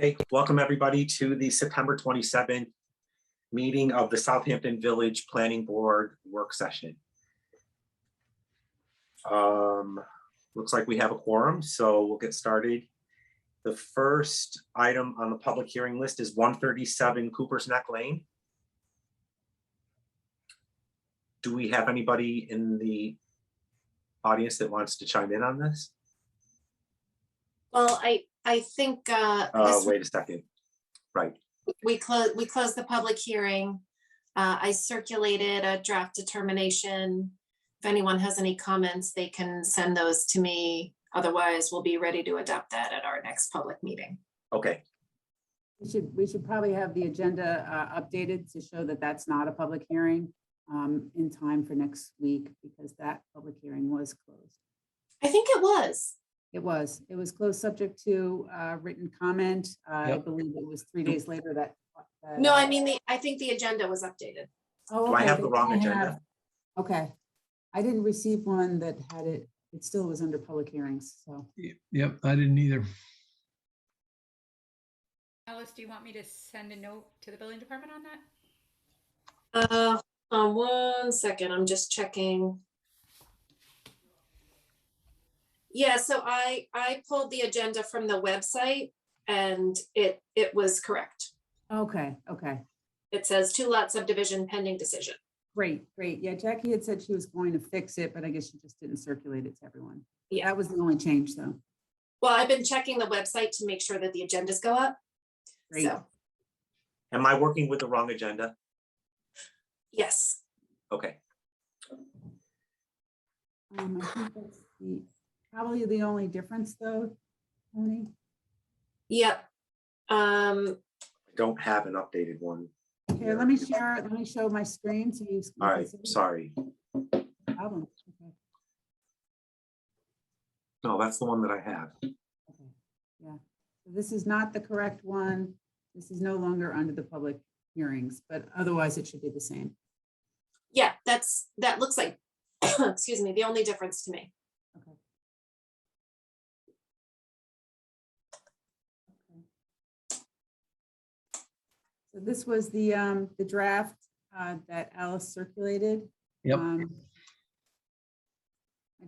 Okay, welcome everybody to the September 27th meeting of the Southampton Village Planning Board work session. Looks like we have a quorum, so we'll get started. The first item on the public hearing list is 137 Cooper's Neck Lane. Do we have anybody in the audience that wants to chime in on this? Well, I think Wait a second. Right. we closed the public hearing. I circulated a draft determination. If anyone has any comments, they can send those to me. Otherwise, we'll be ready to adopt that at our next public meeting. Okay. We should probably have the agenda updated to show that that's not a public hearing in time for next week, because that public hearing was closed. I think it was. It was closed subject to written comment. I Yep. believe it was 3 days later that. No, I mean, I think the agenda was updated. Oh, Do I have the then wrong I agenda? have- Okay. I didn't receive one that had it. It still was under public hearings, so. Yep, I didn't either. Alice, do you want me to send a note to the building department on that? One second, I'm just checking. Yeah, so I pulled the agenda from the website and it was correct. Okay. It says 2-lot subdivision pending decision. Great. Yeah, Jackie had said she was going to fix it, but I guess she just didn't circulate it to everyone. Yeah. That was the only change, though. Well, I've been checking the website to make sure that the agendas go up. Great. So, Am I working with the wrong agenda? yes. Okay. I think that's probably the only difference, though, Tony. Yep. I don't have an updated one. Here, let me show my screen so you. All right, sorry. Problem. Okay. No, that's the one that I have. Okay. Yeah, so this is not the correct one. This is no longer under the public hearings, but otherwise it should be the same. Yeah, that looks like, excuse me, the only difference to me. Okay. So this was the draft that Alice circulated. Yep. I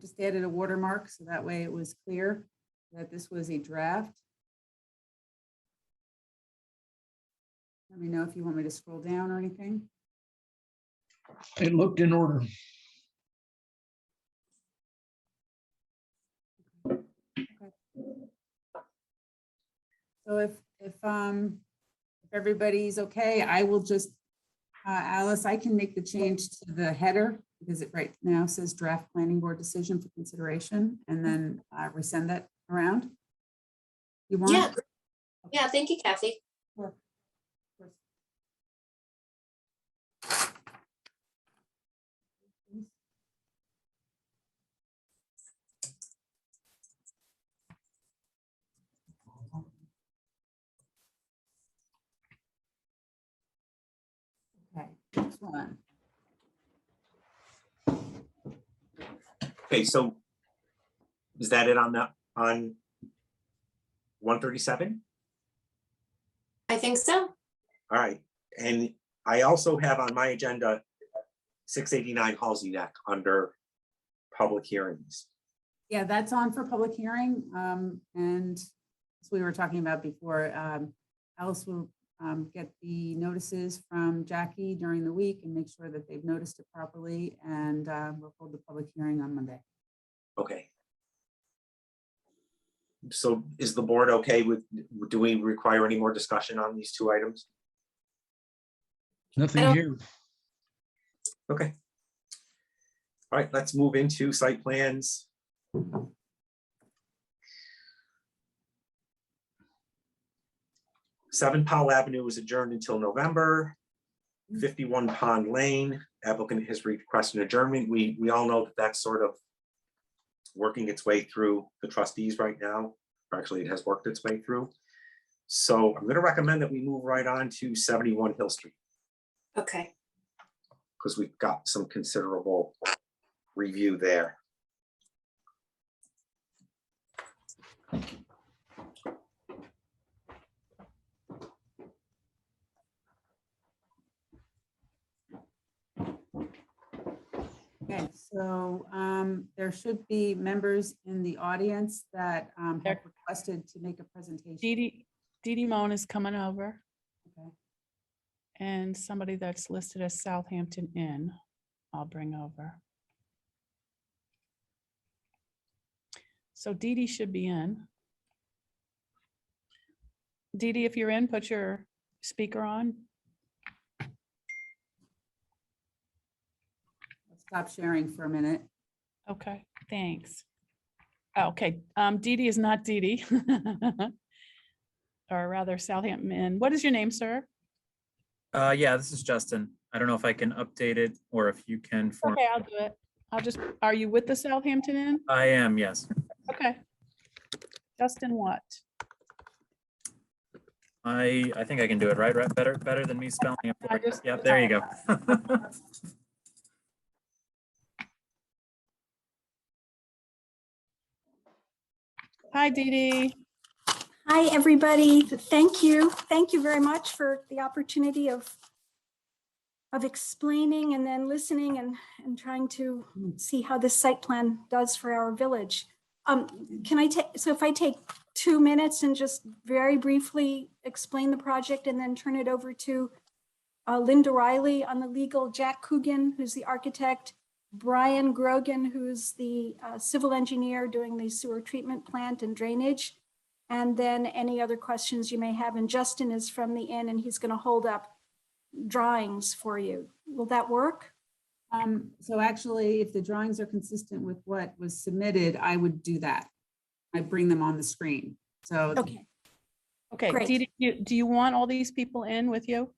just added a watermark so that way it was clear that this was a draft. Let me know if you want me to scroll down or anything. It looked in order. So if everybody's okay, I will just, Alice, I can make the change to the header because it right now says draft planning board decision for consideration, and then resend that around. You want? Yeah. Yeah, thank you, Kathy. Sure. Okay, next one. Okay, so is that it on 137? I think so. All right, and I also have on my agenda 689 Halsey Neck under public hearings. Yeah, that's on for public hearing. And as we were talking about before, Alice will get the notices from Jackie during the week and make sure that they've noticed it properly, and we'll hold the public hearing on Monday. Okay. So is the board okay with, do we require any more discussion on these two items? Nothing here. Okay. All right, let's move into site plans. 7 Powell Avenue is adjourned until November. 51 Pond Lane, applicant has requested adjournment. We all know that that's sort of working its way through the trustees right now. Or actually, it has worked its way through. So I'm going to recommend that we move right on to 71 Hill Street, Okay. because we've got some considerable review there. Okay, so there should be members in the audience that have There- requested to make a presentation. Dee Dee Moan is coming over, Okay. and somebody that's listed as Southampton Inn, I'll bring over. So Dee Dee should be in. Dee Dee, if you're in, put your speaker on. Stop sharing for a minute. Okay, thanks. Okay, Dee Dee is not Dee Dee. Or rather Southampton Inn. What is your name, sir? Yeah, this is Justin. I don't know if I can update it or if you can for, Okay, I'll do it. Are you with the Southampton Inn? I am, yes. Okay. Justin what? I think I can do it, right? Right, better than me spelling it. I just- Yep, there you go. Hi, Dee Dee. Hi, everybody. Thank you. Thank you very much for the opportunity of explaining and then listening and trying to see how this site plan does for our village. Can I take, so if I take 2 minutes and just very briefly explain the project and then turn it over to Linda Riley on the legal, Jack Coogan, who's the architect, Brian Grogan, who's the civil engineer doing the sewer treatment plant and drainage, and then any other questions you may have. And Justin is from the inn and he's going to hold up drawings for you. Will that work? So actually, if the drawings are consistent with what was submitted, I would do that. I bring them on the screen. So Okay. Okay, Great. Dee Dee, do you want all these people in with you?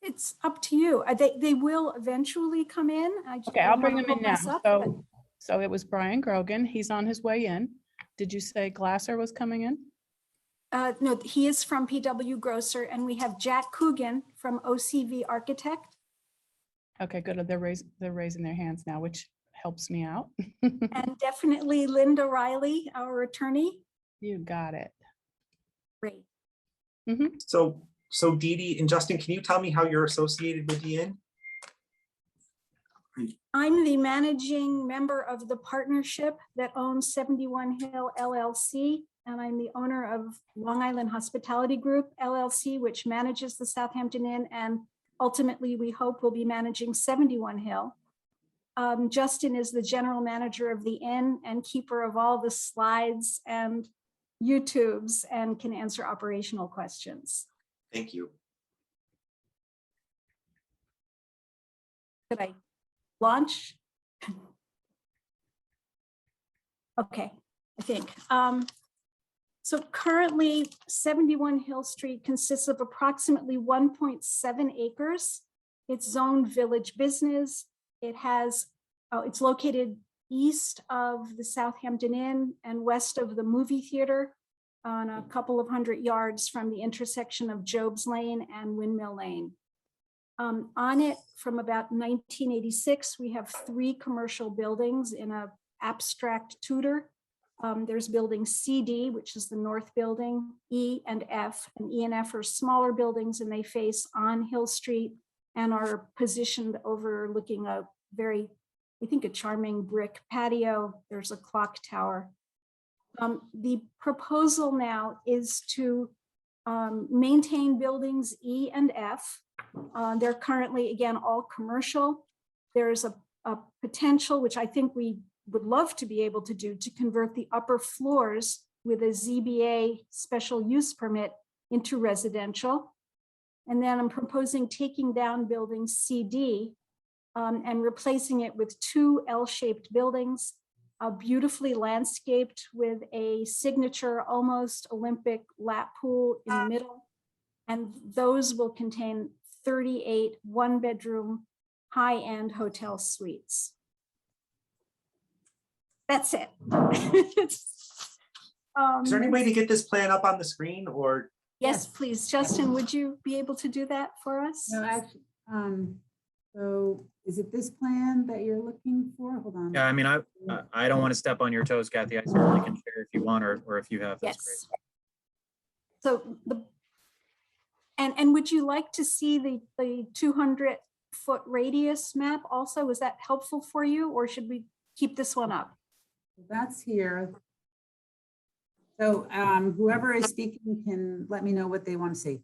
It's up to you. They will eventually come in. Okay, I'll bring them in now. So So it was Brian Grogan. He's on his way in. Did you say Glasser was coming in? no, he is from PW Grosser, and we have Jack Coogan from OCV Architect, Okay, good. They're raising their hands now, which helps me out. and definitely Linda Riley, our attorney. You got it. Great. So Dee Dee and Justin, can you tell me how you're associated with the inn? I'm the managing member of the partnership that owns 71 Hill LLC, and I'm the owner of Long Island Hospitality Group LLC, which manages the Southampton Inn, and ultimately, we hope will be managing 71 Hill. Justin is the general manager of the inn and keeper of all the slides and YouTubes and can answer operational questions. Thank you. Could I launch? Okay, I think. So currently 71 Hill Street consists of approximately 1.7 acres. It's zoned village business. It has, it's located east of the Southampton Inn and west of the movie theater on a couple of 100 yards from the intersection of Job's Lane and Windmill Lane. On it from about 1986, we have 3 commercial buildings in a abstract Tudor. There's building CD, which is the north building, E and F, and E and F are smaller buildings and they face on Hill Street and are positioned overlooking a very, I think, a charming brick patio. There's a clock tower. The proposal now is to maintain buildings E and F. They're currently, again, all commercial. There's a potential, which I think we would love to be able to do, to convert the upper floors with a ZBA special use permit into residential. And then I'm proposing taking down building CD and replacing it with 2 L-shaped buildings, beautifully landscaped with a signature, almost Olympic lap pool in the middle. And those will contain 38 one-bedroom high-end hotel suites. That's it. Is there any way to get this plan up on the screen or? Yes, please. Justin, would you be able to do that for us? No, actually, so is it this plan that you're looking for? Hold on. Yeah, I mean, I don't want to step on your toes, Kathy. I certainly can share if you want, or if you have, that's great. Yes. So and would you like to see the 200 foot radius map also. Is that helpful for you, or should we keep this one up? That's here. So whoever is speaking can let me know what they want to see.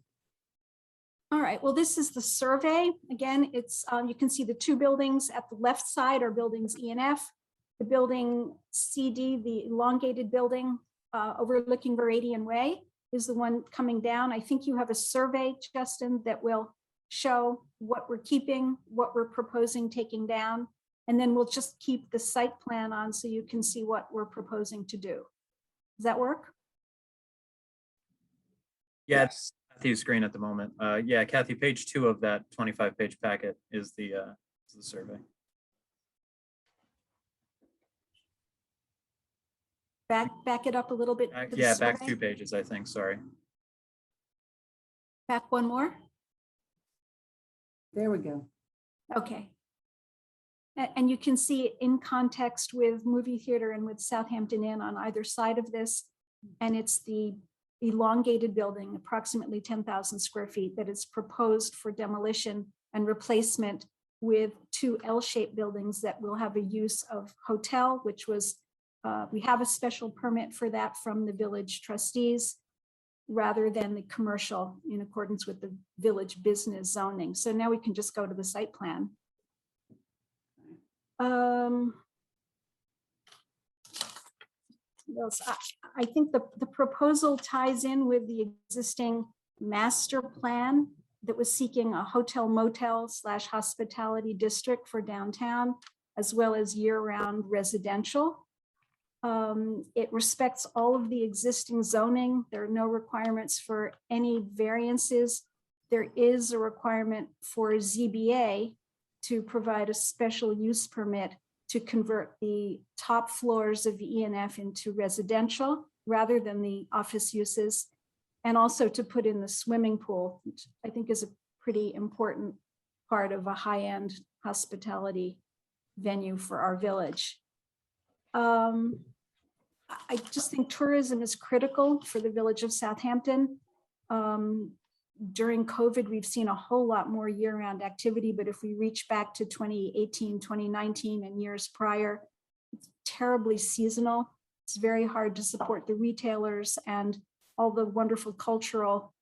All right, well, this is the survey. Again, it's, you can see the two buildings at the left side are buildings E and F. The building CD, the elongated building overlooking Viridian Way, is the one coming down. I think you have a survey, Justin, that will show what we're keeping, what we're proposing taking down, and then we'll just keep the site plan on so you can see what we're proposing to do. Does that work? Yeah, it's Kathy's screen at the moment. Yeah, Kathy, page 2 of that 25-page packet is the survey. Back it up a little bit. to the Yeah, back survey. 2 pages, I think, sorry. Back one more. There we go. Okay. And you can see it in context with movie theater and with Southampton Inn on either side of this. And it's the elongated building, approximately 10,000 square feet, that is proposed for demolition and replacement with 2 L-shaped buildings that will have a use of hotel, which was, we have a special permit for that from the village trustees, rather than the commercial in accordance with the village business zoning. So now we can just go to the site plan. What else? I think the proposal ties in with the existing master plan that was seeking a hotel motel / hospitality district for downtown, as well as year-round residential. It respects all of the existing zoning. There are no requirements for any variances. There is a requirement for ZBA to provide a special use permit to convert the top floors of the E&F into residential rather than the office uses, and also to put in the swimming pool, which I think is a pretty important part of a high-end hospitality venue for our village. I just think tourism is critical for the village of Southampton. During COVID, we've seen a whole lot more year-round activity, but if we reach back to 2018, 2019 and years prior, it's terribly seasonal. It's very hard to support the retailers and all the wonderful cultural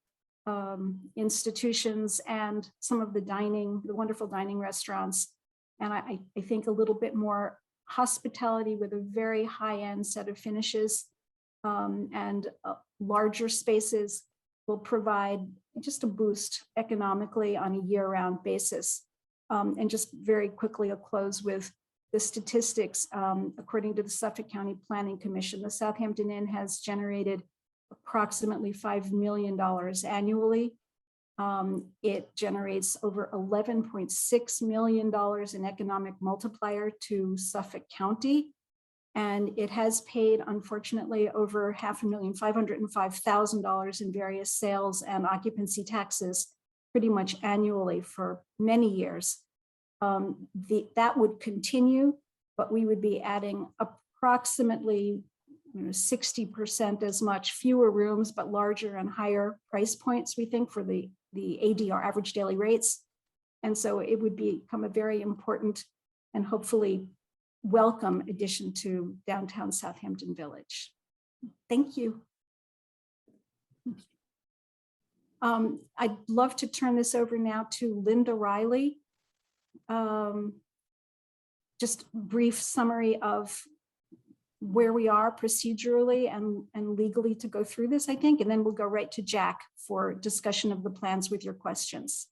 institutions and some of the dining, the wonderful dining restaurants. And I think a little bit more hospitality with a very high-end set of finishes and larger spaces will provide just a boost economically on a year-round basis. And just very quickly, I'll close with the statistics. According to the Suffolk County Planning Commission, the Southampton Inn has generated approximately $5 million annually. It generates over $11.6 million in economic multiplier to Suffolk County. And it has paid, unfortunately, over $505,000 in various sales and occupancy taxes pretty much annually for many years. That would continue, but we would be adding approximately 60% as much, fewer rooms, but larger and higher price points, we think, for the ADR, average daily rates. And so it would become a very important and hopefully welcome addition to downtown Southampton Village. Thank you. I'd love to turn this over now to Linda Riley. Just brief summary of where we are procedurally and legally to go through this, I think, and then we'll go right to Jack for discussion of the plans with your questions.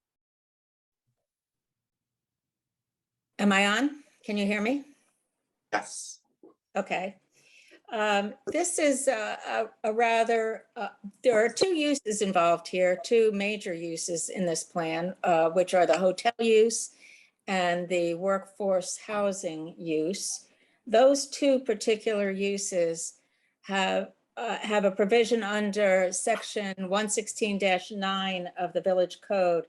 Am I on? Can you hear me? Yes. Okay. This is a rather, there are 2 uses involved here, 2 major uses in this plan, which are the hotel use and the workforce housing use. Those 2 particular uses have a provision under section 116-9 of the Village Code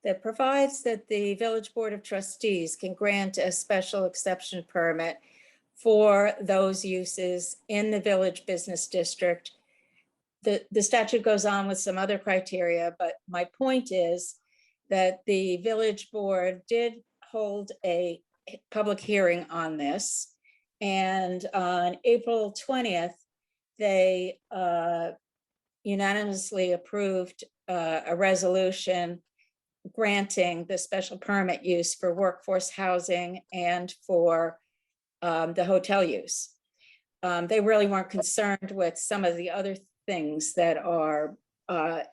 that provides that the Village Board of Trustees can grant a special exception permit for those uses in the village business district. The statute goes on with some other criteria, but my point is that the village board did hold a public hearing on this. And on April 20th, they unanimously approved a resolution granting the special permit use for workforce housing and for the hotel use. They really weren't concerned with some of the other things that are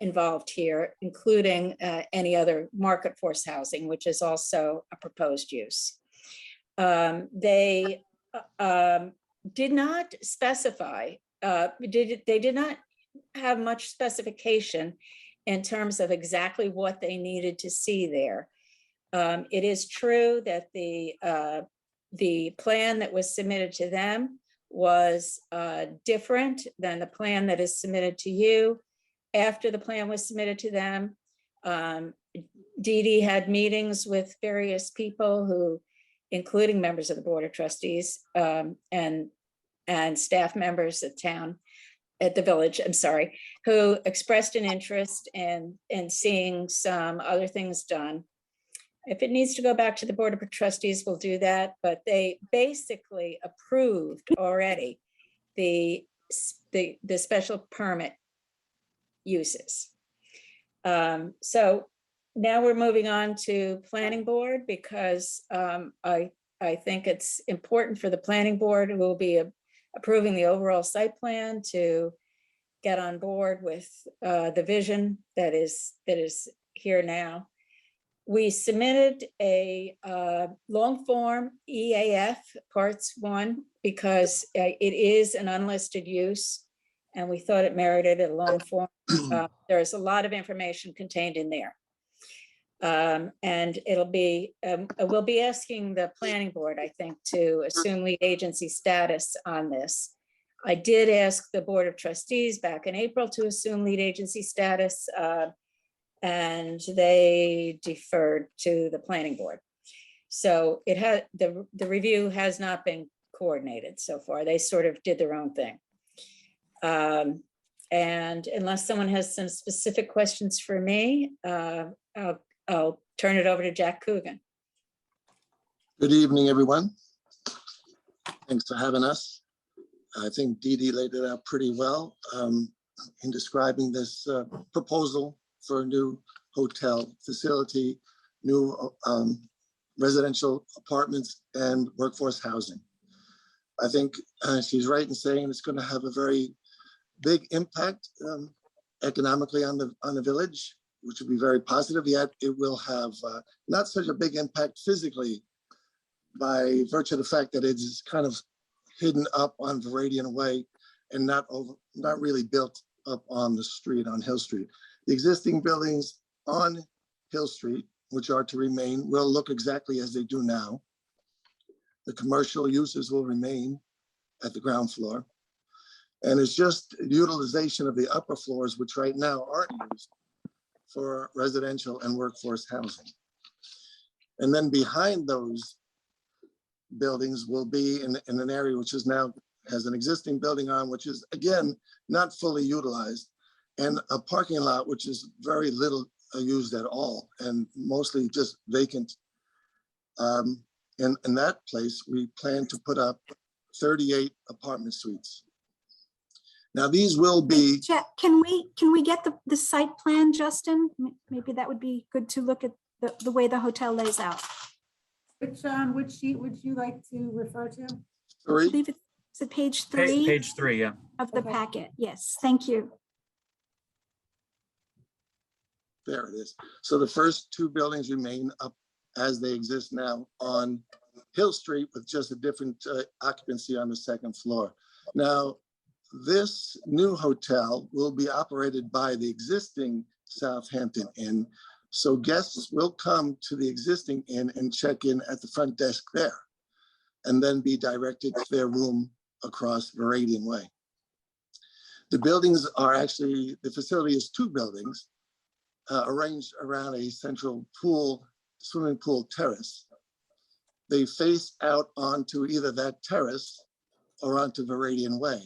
involved here, including any other market force housing, which is also a proposed use. They did not specify, they did not have much specification in terms of exactly what they needed to see there. It is true that the plan that was submitted to them was different than the plan that is submitted to you. After the plan was submitted to them, Dee Dee had meetings with various people who, including members of the Board of Trustees and staff members at the village, I'm sorry, who expressed an interest in seeing some other things done. If it needs to go back to the Board of Trustees, we'll do that, but they basically approved already the special permit uses. So now we're moving on to planning board because I think it's important for the planning board who will be approving the overall site plan to get on board with the vision that is here now. We submitted a long form EAF parts 1 because it is an unlisted use and we thought it merited a long form. There's a lot of information contained in there. And it'll be, we'll be asking the planning board, I think, to assume lead agency status on this. I did ask the Board of Trustees back in April to assume lead agency status, and they deferred to the planning board. So it had, the review has not been coordinated so far. They sort of did their own thing. And unless someone has some specific questions for me, I'll turn it over to Jack Coogan. Good evening, everyone. Thanks for having us. I think Dee Dee laid it out pretty well in describing this proposal for a new hotel facility, new residential apartments and workforce housing. I think she's right in saying it's going to have a very big impact economically on the village, which would be very positive, yet it will have not such a big impact physically by virtue of the fact that it is kind of hidden up on Viridian Way and not really built up on the street, on Hill Street. The existing buildings on Hill Street, which are to remain, will look exactly as they do now. The commercial uses will remain at the ground floor. And it's just utilization of the upper floors, which right now aren't used for residential and workforce housing. And then behind those buildings will be in an area which is now has an existing building on, which is again, not fully utilized, and a parking lot, which is very little used at all and mostly just vacant. In that place, we plan to put up 38 apartment suites. Now these will be. Jack, can we get the site plan, Justin? Maybe that would be good to look at the way the hotel lays out. Which sheet would you like to refer to? I believe it's at page 3. Page 3, yeah. Of the packet. Yes, thank you. There it is. So the first 2 buildings remain up as they exist now on Hill Street with just a different occupancy on the 2nd floor. Now, this new hotel will be operated by the existing Southampton Inn. So guests will come to the existing inn and check in at the front desk there and then be directed to their room across Viridian Way. The buildings are actually, the facility is 2 buildings arranged around a central pool, swimming pool terrace. They face out onto either that terrace or onto Viridian Way.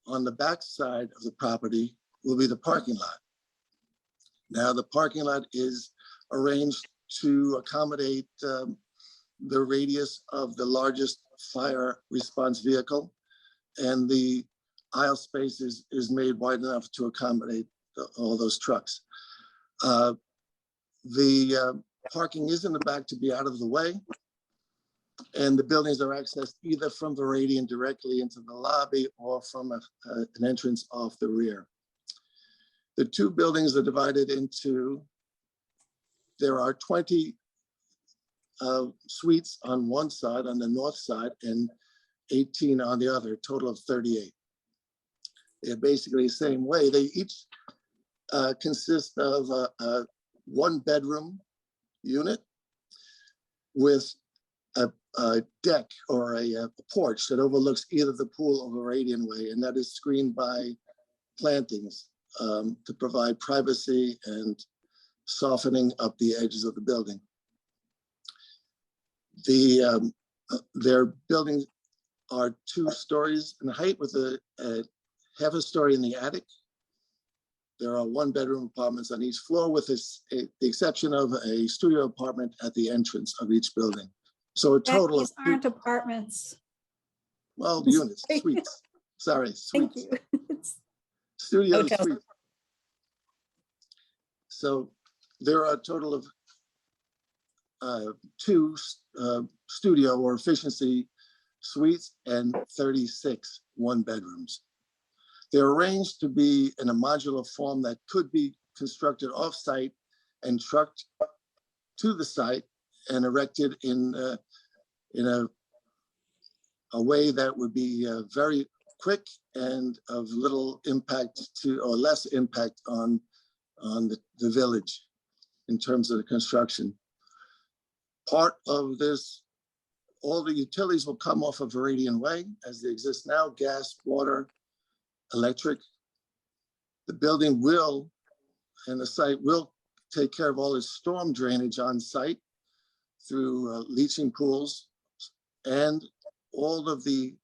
On the back side of the property will be the parking lot. Now the parking lot is arranged to accommodate the radius of the largest fire response vehicle. And the aisle space is made wide enough to accommodate all those trucks. The parking is in the back to be out of the way. And the buildings are accessed either from Veridian directly into the lobby or from an entrance off the rear. The two buildings are divided into, there are 20 suites on one side, on the north side, and 18 on the other, total of 38. They're basically the same way. They each consist of a one-bedroom unit with a deck or a porch that overlooks either the pool or Veridian Way, and that is screened by plantings to provide privacy and softening up the edges of the building. Their buildings are 2 stories in height with a half a story in the attic. There are 1-bedroom apartments on each floor with the exception of a studio apartment at the entrance of each building. So a total These of, aren't apartments. well, units, suites, sorry, Thank suites, you. studio Hotels. suites. So there are a total of 2 studio or efficiency suites and 36 1-bedrooms. They're arranged to be in a modular form that could be constructed off-site and trucked to the site and erected in a way that would be very quick and of little impact to, or less impact on the village in terms of the construction. Part of this, all the utilities will come off of Veridian Way as they exist now: gas, water, electric. The building will, and the site will take care of all its storm drainage on site through leaching pools, and all of the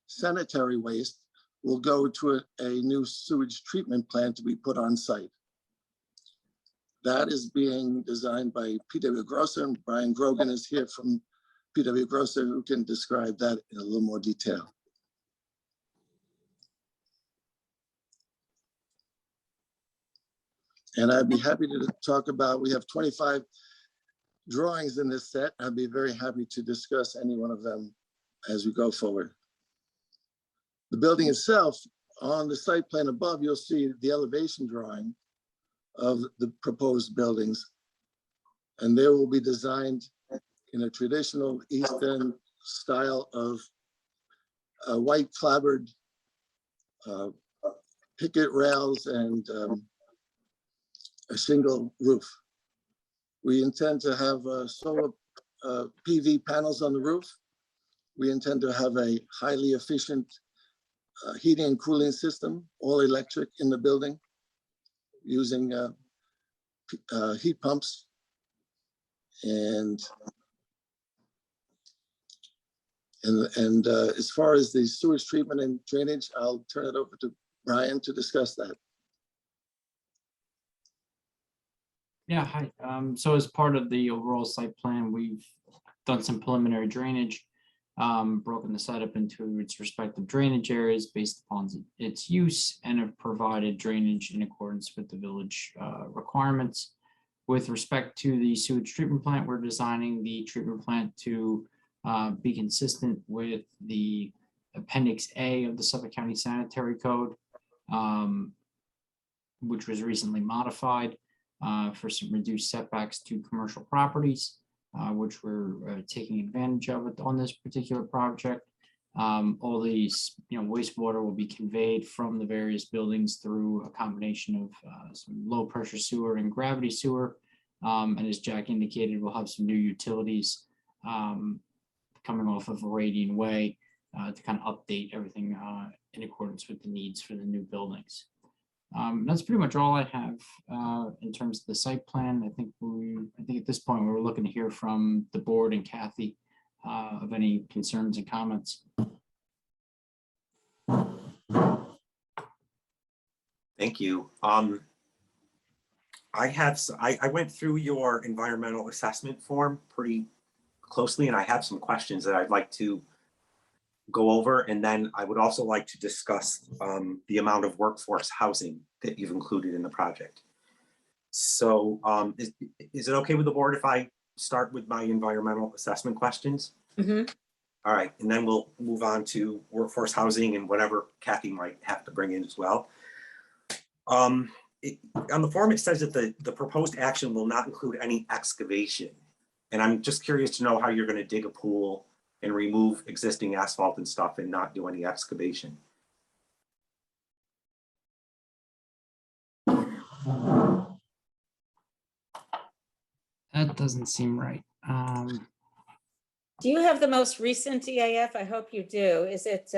sanitary waste will go to a new sewage treatment plant to be put on site. That is being designed by P.W. Grosser, and Brian Grogan is here from P.W. Grosser, who can describe that in a little more detail. And I'd be happy to talk about, we have 25 drawings in this set. I'd be very happy to discuss any one of them as we go forward. The building itself, on the site plan above, you'll see the elevation drawing of the proposed buildings. And they will be designed in a traditional East End style of white clapboard picket rails and a shingle roof. We intend to have solar PV panels on the roof. We intend to have a highly efficient heating and cooling system, all electric in the building, using heat pumps. And as far as the sewage treatment and drainage, I'll turn it over to Brian to discuss that. Yeah, hi. So as part of the overall site plan, we've done some preliminary drainage, broken the site up into its respective drainage areas based upon its use, and have provided drainage in accordance with the village requirements. With respect to the sewage treatment plant, we're designing the treatment plant to be consistent with the Appendix A of the Suffolk County Sanitary Code, which was recently modified for some reduced setbacks to commercial properties, which we're taking advantage of on this particular project. All these, wastewater will be conveyed from the various buildings through a combination of some low pressure sewer and gravity sewer. And as Jack indicated, we'll have some new utilities coming off of Veridian Way to kind of update everything in accordance with the needs for the new buildings. That's pretty much all I have in terms of the site plan. I think at this point we're looking to hear from the board and Kathy of any concerns and comments. Thank you. I went through your environmental assessment form pretty closely, and I have some questions that I'd like to go over. And then I would also like to discuss the amount of workforce housing that you've included in the project. So is it okay with the board if I start with my environmental assessment questions? Mhm. All right, and then we'll move on to workforce housing and whatever Kathy might have to bring in as well. On the form, it says that the proposed action will not include any excavation. And I'm just curious to know how you're going to dig a pool and remove existing asphalt and stuff and not do any excavation. That doesn't seem right. Do you have the most recent EAF? I hope you do. Is it,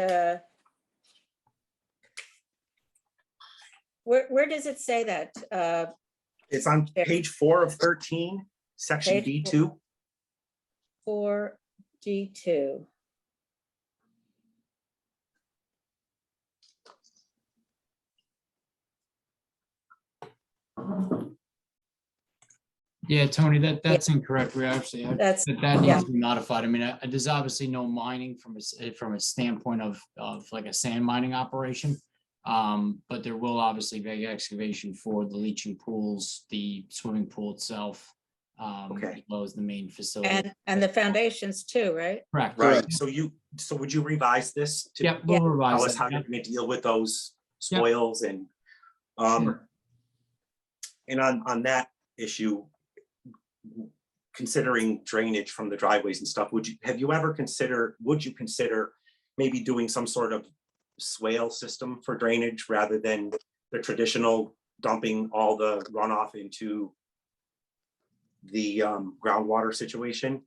where does it say that? It's on page 4 of 13, section Page D2. 4G2. Yeah, Tony, that's incorrect. We actually, That's- that yeah. needs to be modified. I mean, there's obviously no mining from a standpoint of like a sand mining operation. But there will obviously be excavation for the leaching pools, the swimming pool itself, Okay. as well as the main facility. And the foundations too, right? Correct. Right. So would you revise this to Yep, we'll tell revise us how that. you're Yep. going to deal with those Yep. spoils and and on that issue, considering drainage from the driveways and stuff, would you consider maybe doing some sort of swale system for drainage rather than the traditional dumping all the runoff into the groundwater situation?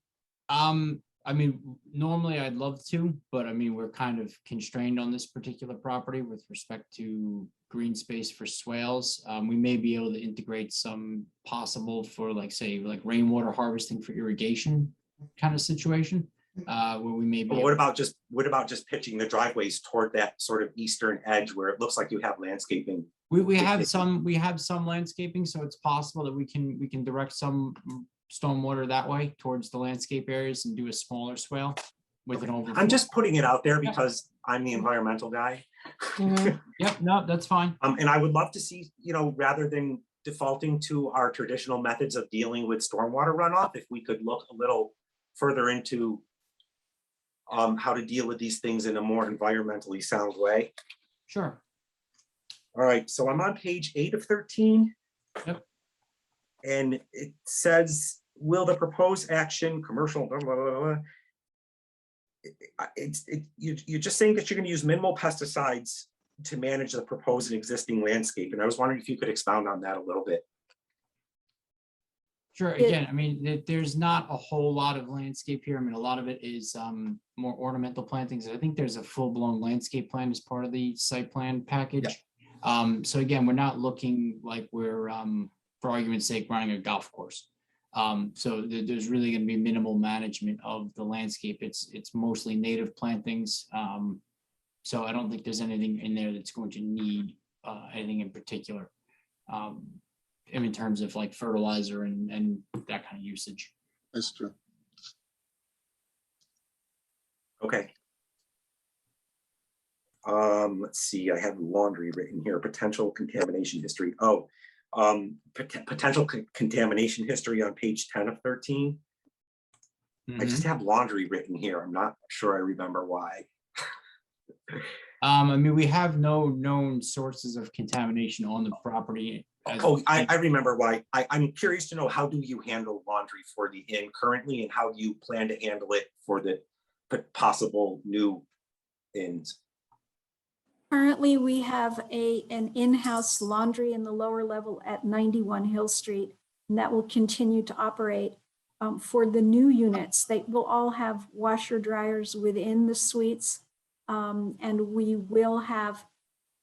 I mean, normally I'd love to, but I mean, we're kind of constrained on this particular property with respect to green space for swales. We may be able to integrate some possible for like, say, like rainwater harvesting for irrigation kind of situation, where we may be. But what about just pitching the driveways toward that sort of eastern edge where it looks like you have landscaping? We have some landscaping, so it's possible that we can direct some stormwater that way towards the landscape areas and do a smaller swale with an overflow. I'm just putting it out there because I'm the environmental guy. Yep, no, that's fine. And I would love to see, rather than defaulting to our traditional methods of dealing with stormwater runoff, if we could look a little further into how to deal with these things in a more environmentally sound way. Sure. All right, so I'm on page 8 of 13. Yep. And it says, will the proposed action commercial, blah, blah, blah, blah. You're just saying that you're going to use minimal pesticides to manage the proposed and existing landscape. And I was wondering if you could expound on that a little bit. Sure. Again, I mean, there's not a whole lot of landscape here. I mean, a lot of it is more ornamental plantings. I think there's a full-blown landscape plan as part of the site plan package. So again, we're not looking like we're, for argument's sake, running a golf course. So there's really going to be minimal management of the landscape. It's mostly native plantings. So I don't think there's anything in there that's going to need anything in particular in terms of like fertilizer and that kind of usage. That's true. Okay. Let's see, I have laundry written here, potential contamination history. Oh, potential contamination history on page 10 of 13. I just have laundry written here. I'm not sure I remember why. I mean, we have no known sources of contamination on the property. I remember why. I'm curious to know, how do you handle laundry for the inn currently, and how do you plan to handle it for the possible new inns? Currently, we have an in-house laundry in the lower level at 91 Hill Street, and that will continue to operate. For the new units, they will all have washer dryers within the suites, and we will have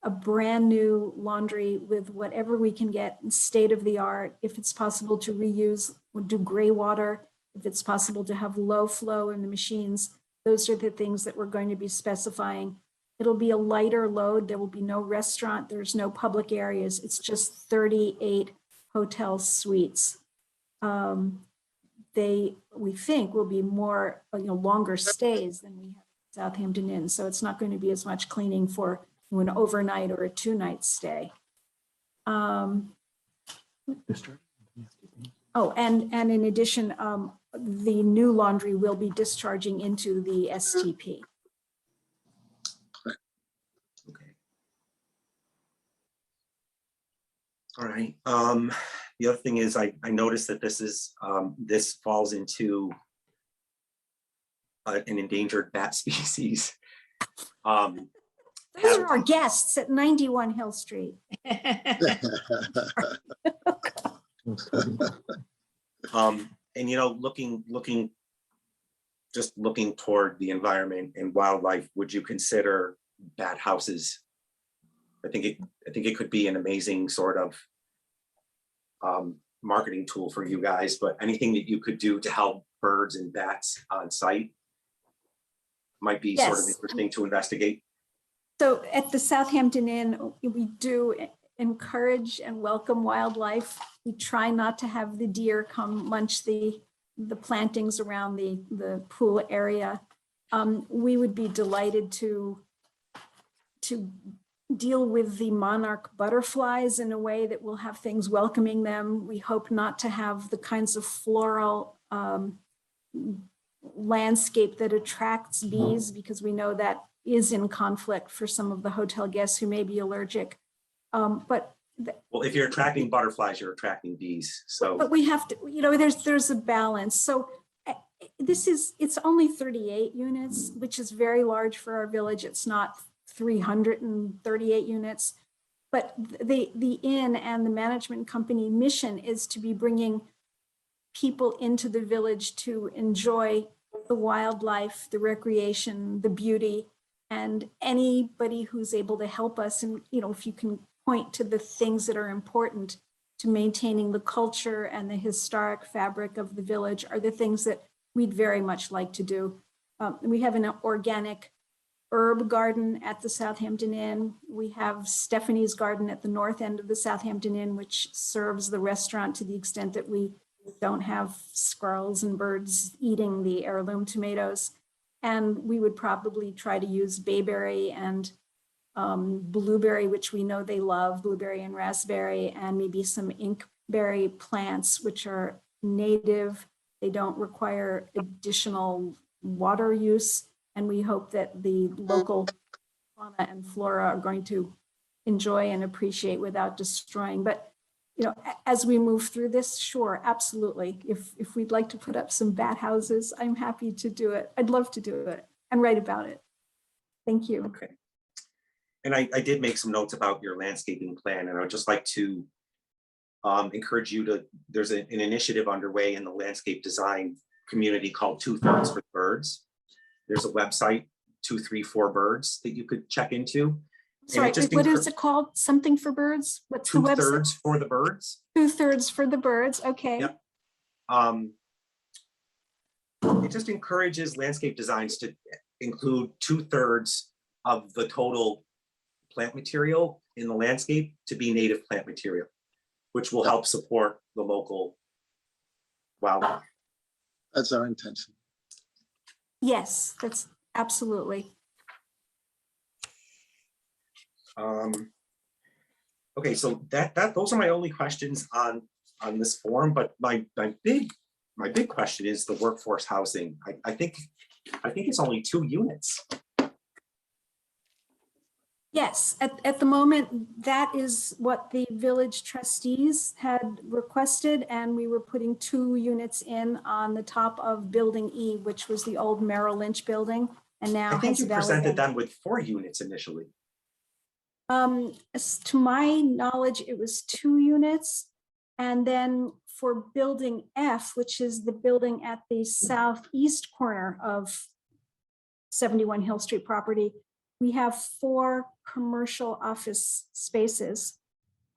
a brand new laundry with whatever we can get state of the art. If it's possible to reuse, we'll do gray water. If it's possible to have low flow in the machines, those are the things that we're going to be specifying. It'll be a lighter load. There will be no restaurant. There's no public areas. It's just 38 hotel suites. We think will be more, longer stays than we have at Southampton Inn. So it's not going to be as much cleaning for an overnight or a 2-night stay. Oh, and in addition, the new laundry will be discharging into the STP. Okay. All right. The other thing is I noticed that this is this falls into an endangered bat species. Those are our guests at 91 Hill Street. And looking toward the environment and wildlife, would you consider bat houses? I think it could be an amazing sort of marketing tool for you guys, but anything that you could do to help birds and bats on site might be sort of interesting to investigate. So at the Southampton Inn, we do encourage and welcome wildlife. We try not to have the deer come munch the plantings around the pool area. We would be delighted to deal with the monarch butterflies in a way that will have things welcoming them. We hope not to have the kinds of floral landscape that attracts bees, because we know that is in conflict for some of the hotel guests who may be allergic. Well, if you're attracting butterflies, you're attracting bees. So, but we have to, there's a balance. So it's only 38 units, which is very large for our village. It's not 338 units, but the inn and the management company mission is to be bringing people into the village to enjoy the wildlife, the recreation, the beauty, and anybody who's able to help us. And, if you can point to the things that are important to maintaining the culture and the historic fabric of the village are the things that we'd very much like to do. We have an organic herb garden at the Southampton Inn. We have Stephanie's Garden at the north end of the Southampton Inn, which serves the restaurant to the extent that we don't have squirrels and birds eating the heirloom tomatoes. And we would probably try to use bayberry and blueberry, which we know they love, blueberry and raspberry, and maybe some inkberry plants, which are native. They don't require additional water use. And we hope that the local fauna and flora are going to enjoy and appreciate without destroying. But as we move through this, sure, absolutely. If we'd like to put up some bat houses, I'm happy to do it. I'd love to do it and write about it. Thank you. Okay. And I did make some notes about your landscaping plan, and I would just like to encourage you to, there's an initiative underway in the landscape design community called 2/3 for Birds. There's a website, 234 Birds, that you could check into. Sorry, what is it called? Something for birds? What's the website? 2/3 for the Birds. 2/3 for the birds. Okay. Yep. It just encourages landscape designs to include 2/3 of the total plant material in the landscape to be native plant material, which will help support the local wildlife. That's our intention. Yes, that's absolutely. Okay, so those are my only questions on this form, but my big question is the workforce housing. I think it's only 2 units. Yes, at the moment, that is what the village trustees had requested, and we were putting 2 units in on the top of Building E, which was the old Merrill Lynch building, and now I think has you Valley presented Bank. them with 4 units initially. To my knowledge, it was 2 units. And then for Building F, which is the building at the southeast corner of 71 Hill Street property, we have 4 commercial office spaces.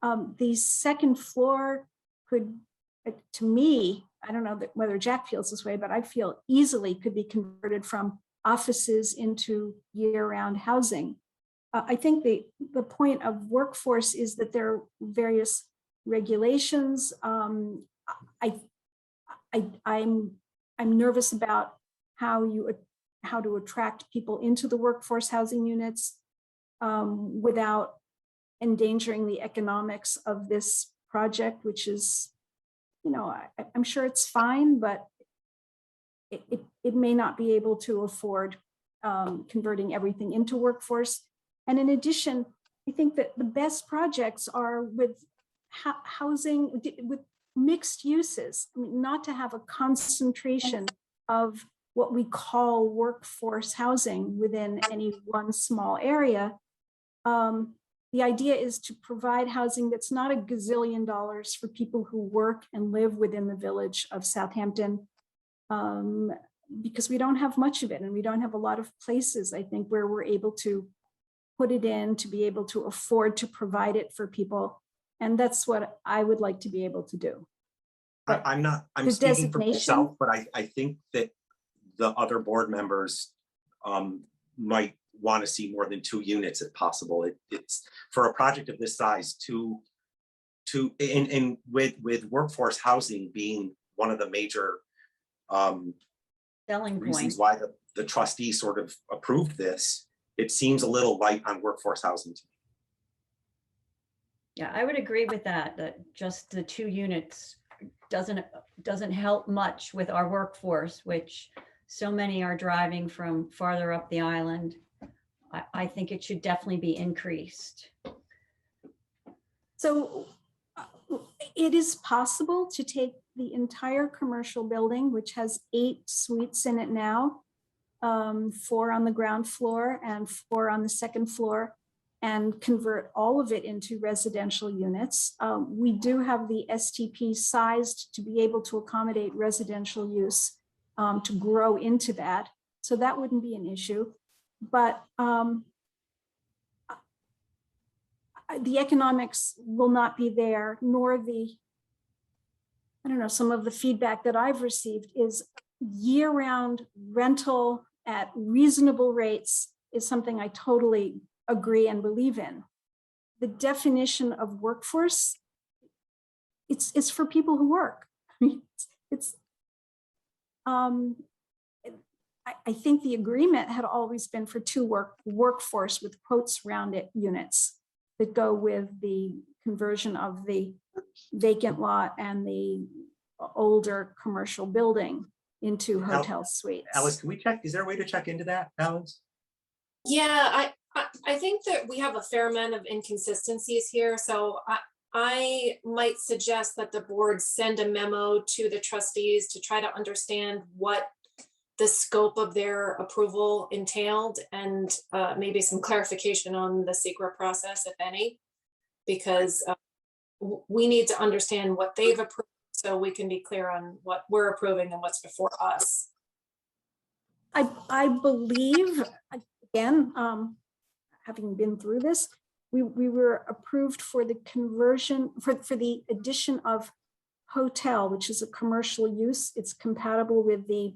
The second floor could, to me, I don't know whether Jack feels this way, but I feel easily could be converted from offices into year-round housing. I think the point of workforce is that there are various regulations. I'm nervous about how to attract people into the workforce housing units without endangering the economics of this project, which is, you know, I'm sure it's fine, but it may not be able to afford converting everything into workforce. And in addition, I think that the best projects are with housing, with mixed uses. I mean, not to have a concentration of what we call workforce housing within any one small area. The idea is to provide housing that's not a gazillion dollars for people who work and live within the village of Southampton, because we don't have much of it, and we don't have a lot of places, I think, where we're able to put it in, to be able to afford to provide it for people. And that's what I would like to be able to do. I'm the speaking for designation- myself, but I think that the other board members might want to see more than 2 units if possible. It's for a project of this size, and with workforce housing being one of the major Selling reasons point. why the trustee sort of approved this, it seems a little light on workforce housing to me. Yeah, I would agree with that, that just the 2 units doesn't help much with our workforce, which so many are driving from farther up the island. I think it should definitely be increased. So it is possible to take the entire commercial building, which has 8 suites in it now, 4 on the ground floor and 4 on the second floor, and convert all of it into residential units. We do have the STP sized to be able to accommodate residential use, to grow into that. So that wouldn't be an issue. But the economics will not be there, nor I don't know, some of the feedback that I've received is year-round rental at reasonable rates is something I totally agree and believe in. The definition of workforce, it's for people who work. I mean, I think the agreement had always been for 2 workforce with quotes around it units that go with the conversion of the vacant lot and the older commercial building into hotel suites. Alice, can we check? Is there a way to check into that, Alice? Yeah, I think that we have a fair amount of inconsistencies here, so I might suggest that the board send a memo to the trustees to try to understand what the scope of their approval entailed, and maybe some clarification on the secret process, if any, because we need to understand what they've approved so we can be clear on what we're approving and what's before us. I believe, again, having been through this, we were approved for the conversion, for the addition of hotel, which is a commercial use. It's compatible with the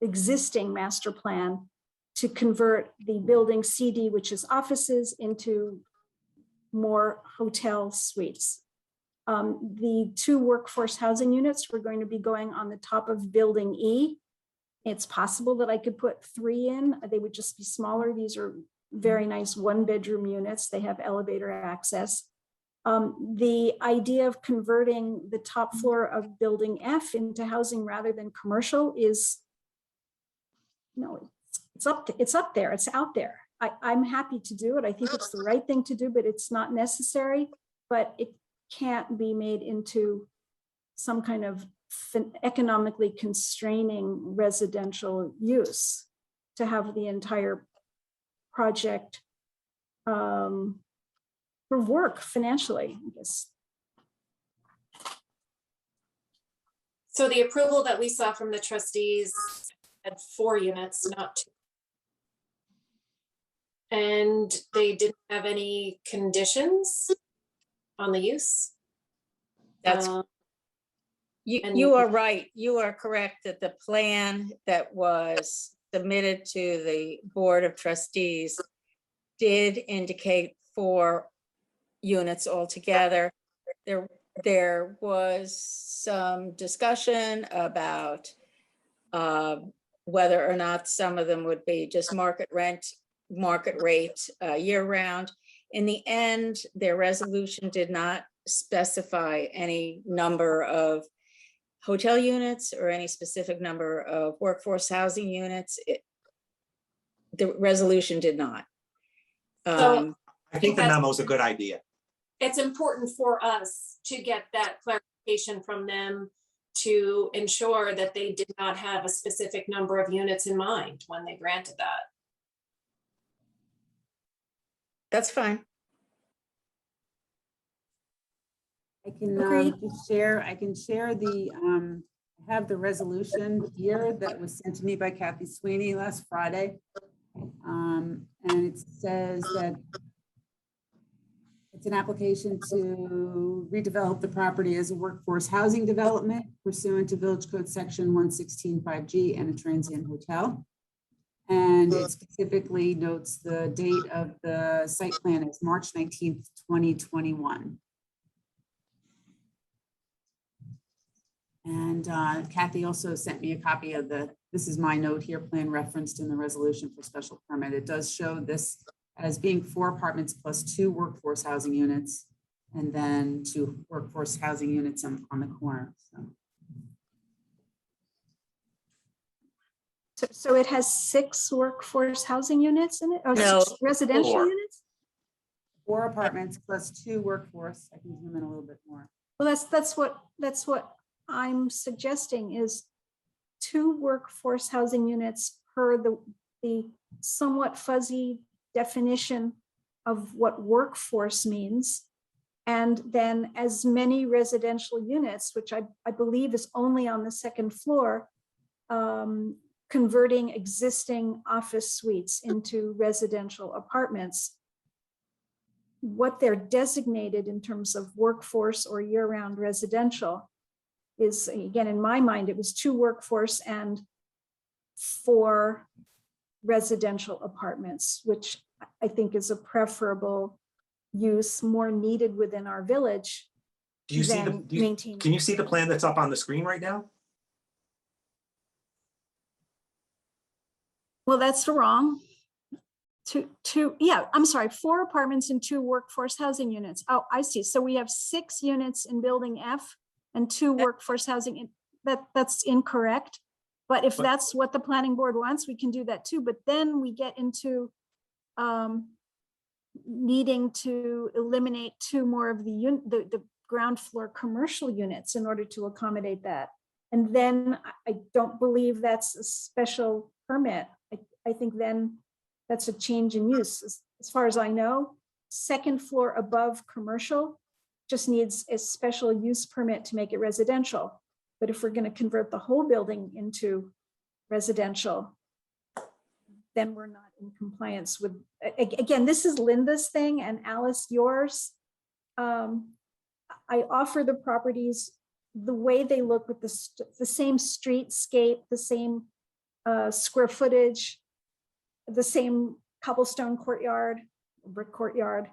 existing master plan to convert the building CD, which is offices, into more hotel suites. The 2 workforce housing units were going to be going on the top of building E. It's possible that I could put 3 in. They would just be smaller. These are very nice 1-bedroom units. They have elevator access. The idea of converting the top floor of building F into housing rather than commercial is, it's up there, it's out there. I'm happy to do it. I think it's the right thing to do, but it's not necessary. But it can't be made into some kind of economically constraining residential use to have the entire project for work financially, I guess. So the approval that we saw from the trustees had 4 units, not 2. And they didn't have any conditions on the use. That's, you are right. You are correct that the plan that was submitted to the Board of Trustees did indicate 4 units altogether. there was some discussion about whether or not some of them would be just market rate year round. In the end, their resolution did not specify any number of hotel units or any specific number of workforce housing units. The resolution did not. So I think the memo is a good idea. it's important for us to get that clarification from them to ensure that they did not have a specific number of units in mind when they granted that. That's fine. I can Agreed. just share, I can share the, I have the resolution here that was sent to me by Kathy Sweeney last Friday. And it says that it's an application to redevelop the property as a workforce housing development pursuant to Village Code Section 116.5G and a transient hotel. And it specifically notes the date of the site plan as March 19th, 2021. And Kathy also sent me a copy of this is my note here, plan referenced in the resolution for special permit. It does show this as being 4 apartments plus 2 workforce housing units, and then 2 workforce housing units on the corner. So it has 6 workforce housing units in it? Or No, 6 residential 4. units? 4 apartments plus 2 workforce. I can zoom in a little bit more. Well, that's what I'm suggesting is 2 workforce housing units per the somewhat fuzzy definition of what workforce means. And then as many residential units, which I believe is only on the 2nd floor, converting existing office suites into residential apartments. What they're designated in terms of workforce or year-round residential is, again, in my mind, it was 2 workforce and 4 residential apartments, which I think is a preferable use, more needed within our village. Do you see than the, maintaining- can you see the plan that's up on the screen right now? Well, that's wrong. Yeah, I'm sorry, 4 apartments and 2 workforce housing units. Oh, I see. So we have 6 units in building F and 2 workforce housing. That's incorrect. But if that's what the planning board wants, we can do that too. But then we get into needing to eliminate 2 more of the ground floor commercial units in order to accommodate that. And then I don't believe that's a special permit. I think then that's a change in use. As far as I know, 2nd floor above commercial just needs a special use permit to make it residential. But if we're going to convert the whole building into residential, then we're not in compliance with, again, this is Linda's thing and Alice, yours. I offer the properties the way they look with the same streetscape, the same square footage, the same cobblestone courtyard, brick courtyard.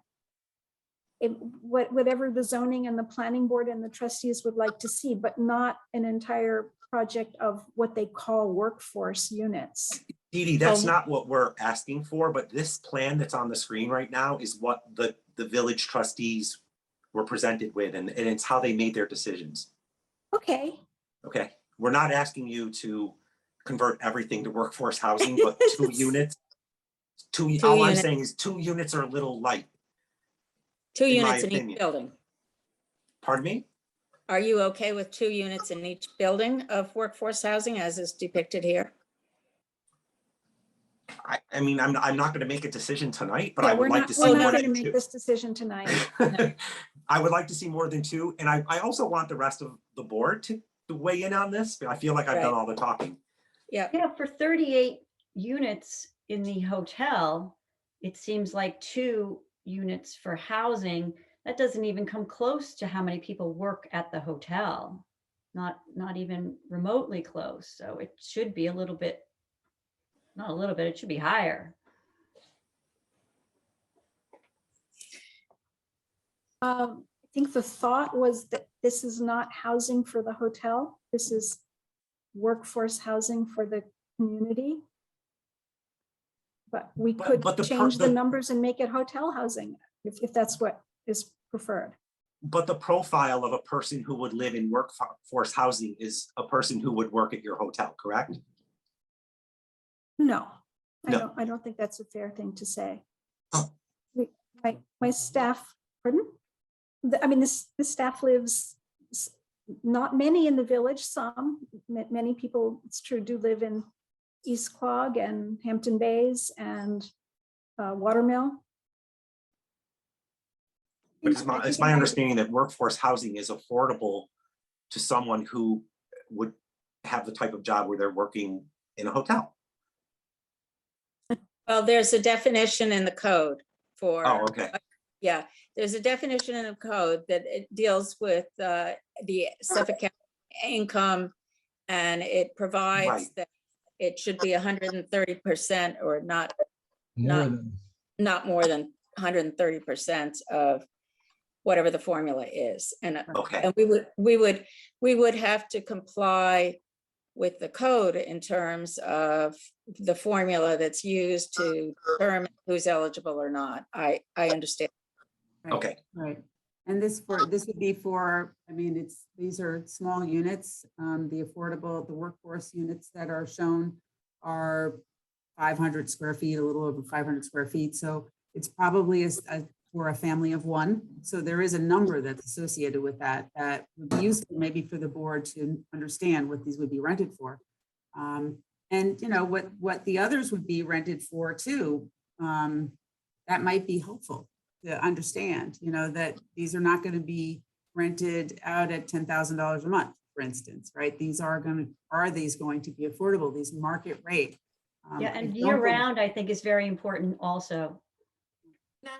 Whatever the zoning and the planning board and the trustees would like to see, but not an entire project of what they call workforce units. Dee Dee, that's not what we're asking for, but this plan that's on the screen right now is what the village trustees were presented with, and it's how they made their decisions. Okay. Okay, we're not asking you to convert everything to workforce housing, but 2 units. All I'm units. saying is 2 units are a little light. 2 in my units in each opinion. building. Pardon me? Are you okay with 2 units in each building of workforce housing as is depicted here? I mean, I'm not going to make a decision tonight, but Yeah, I would like to see we're more not going to than make 2. this decision tonight. I would like to see more than 2, and I also want the rest of the board to weigh in on this. But I feel like I've done Right. all the talking. Yeah. Yeah, for 38 units in the hotel, it seems like 2 units for housing, that doesn't even come close to how many people work at the hotel. Not even remotely close. So it should be a little bit, not a little bit, it should be higher. think the thought was that this is not housing for the hotel. This is workforce housing for the community. But we could but change the numbers and make it hotel housing if that's what is preferred. But the profile of a person who would live in workforce housing is a person who would work at your hotel, correct? No, No. I don't think that's a fair thing to say. Oh. My staff, pardon? I mean, this staff lives, not many in the village, some, many people, it's true, do live in East Quogue and Hampton Bays and Watermill. But it's my understanding that workforce housing is affordable to someone who would have the type of job where they're working in a hotel. Well, there's a definition in the code for. Oh, okay. Yeah, there's a definition in the code that it deals with the Suffolk County income, and it provides Right. that it should be 130% or not more than 130% of whatever the formula is. And Okay. and we would have to comply with the code in terms of the formula that's used to determine who's eligible or not. I understand. Right, Okay. right. And this would be for, I mean, these are small units. The workforce units that are shown are 500 square feet, a little over 500 square feet. So it's probably for a family of one. So there is a number that's associated with that would be useful maybe for the board to understand what these would be rented for. And you know, what the others would be rented for too, that might be helpful to understand, you know, that these are not going to be rented out at $10,000 a month, for instance, right? Are these going to be affordable, these market rate? Yeah, and year round, I think is very important also.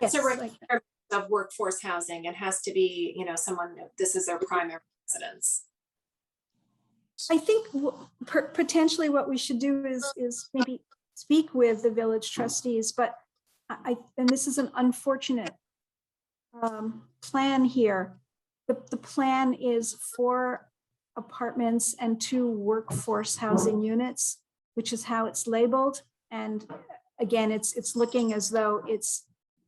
That's a Yes, requirement of workforce housing. It has to be, you know, someone, this is their primary residence. I think potentially what we should do is maybe speak with the village trustees, but and this is an unfortunate plan here. The plan is 4 apartments and 2 workforce housing units, which is how it's labeled. And again, it's looking as though it's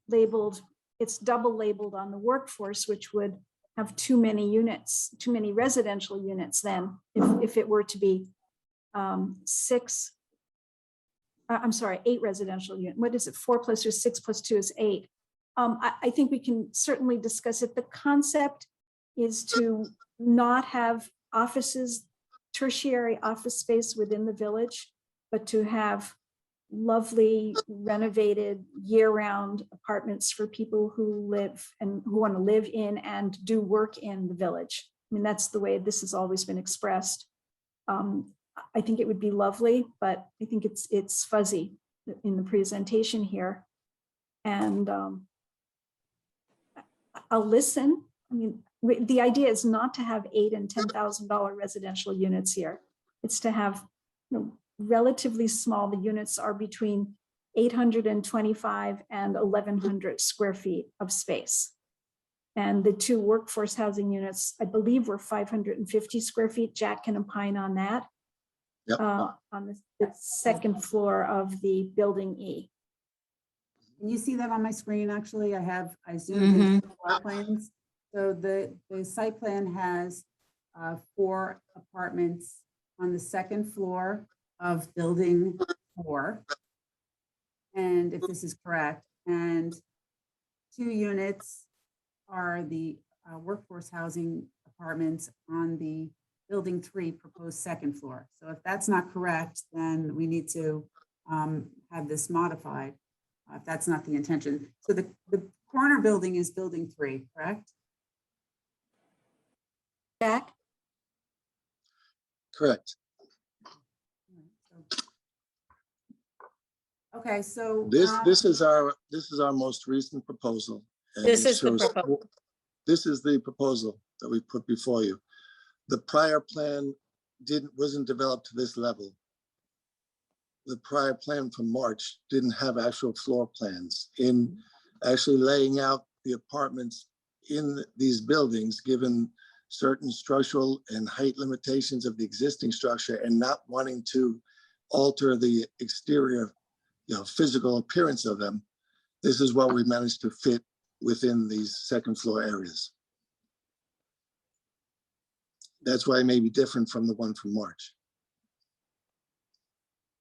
labeled, it's double labeled on the workforce, which would have too many units, too many residential units then, if it were to be 8 residential units. What is it? 4 plus 2, 6 plus 2 is 8. I think we can certainly discuss it. The concept is to not have offices, tertiary office space within the village, but to have lovely renovated year-round apartments for people who live and who want to live in and do work in the village. I mean, that's the way this has always been expressed. I think it would be lovely, but I think it's fuzzy in the presentation here. And I'll listen. I mean, the idea is not to have $8,000 and $10,000 residential units here. It's to have, you know, relatively small. The units are between 825 and 1,100 square feet of space. And the 2 workforce housing units, I believe, were 550 square feet. Jack can opine on that. Yep. On the second floor of the building E. Can you see that on my screen? Actually, I zoomed in floor plans. So the site plan has 4 apartments on the second floor of building 4. And if this is correct, and 2 units are the workforce housing apartments on the building 3 proposed second floor. So if that's not correct, then we need to have this modified. If that's not the intention. So the corner building is building 3, correct? Jack? Correct. Okay, so This is our most recent proposal. And This it is the shows- proposal. This is the proposal that we put before you. The prior plan wasn't developed to this level. The prior plan from March didn't have actual floor plans in actually laying out the apartments in these buildings, given certain structural and height limitations of the existing structure and not wanting to alter the exterior, physical appearance of them, this is what we managed to fit within these second floor areas. That's why it may be different from the one from March.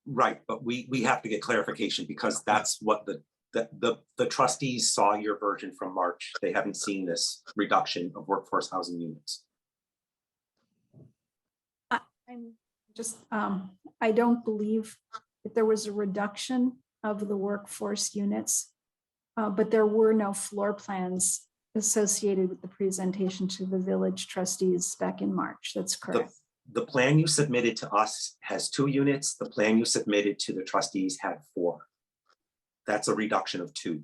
Right, but we have to get clarification because that's what the trustees saw your version from March. They haven't seen this reduction of workforce housing units. I'm just, I don't believe that there was a reduction of the workforce units, but there were no floor plans associated with the presentation to the village trustees back in March. That's correct. The plan you submitted to us has 2 units. The plan you submitted to the trustees had 4. That's a reduction of 2.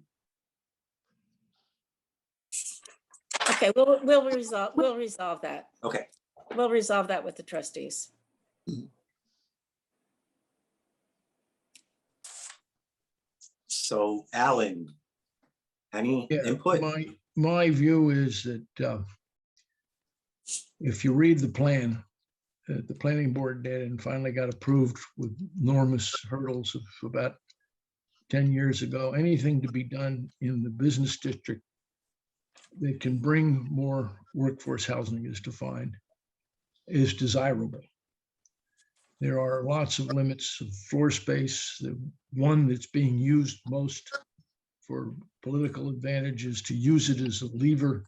Okay, we'll resolve that. Okay. We'll resolve that with the trustees. So Alan, any input? My view is that if you read the plan that the planning board did and finally got approved with enormous hurdles of about 10 years ago, anything to be done in the business district that can bring more workforce housing is defined, is desirable. There are lots of limits of floor space. The one that's being used most for political advantage is to use it as a lever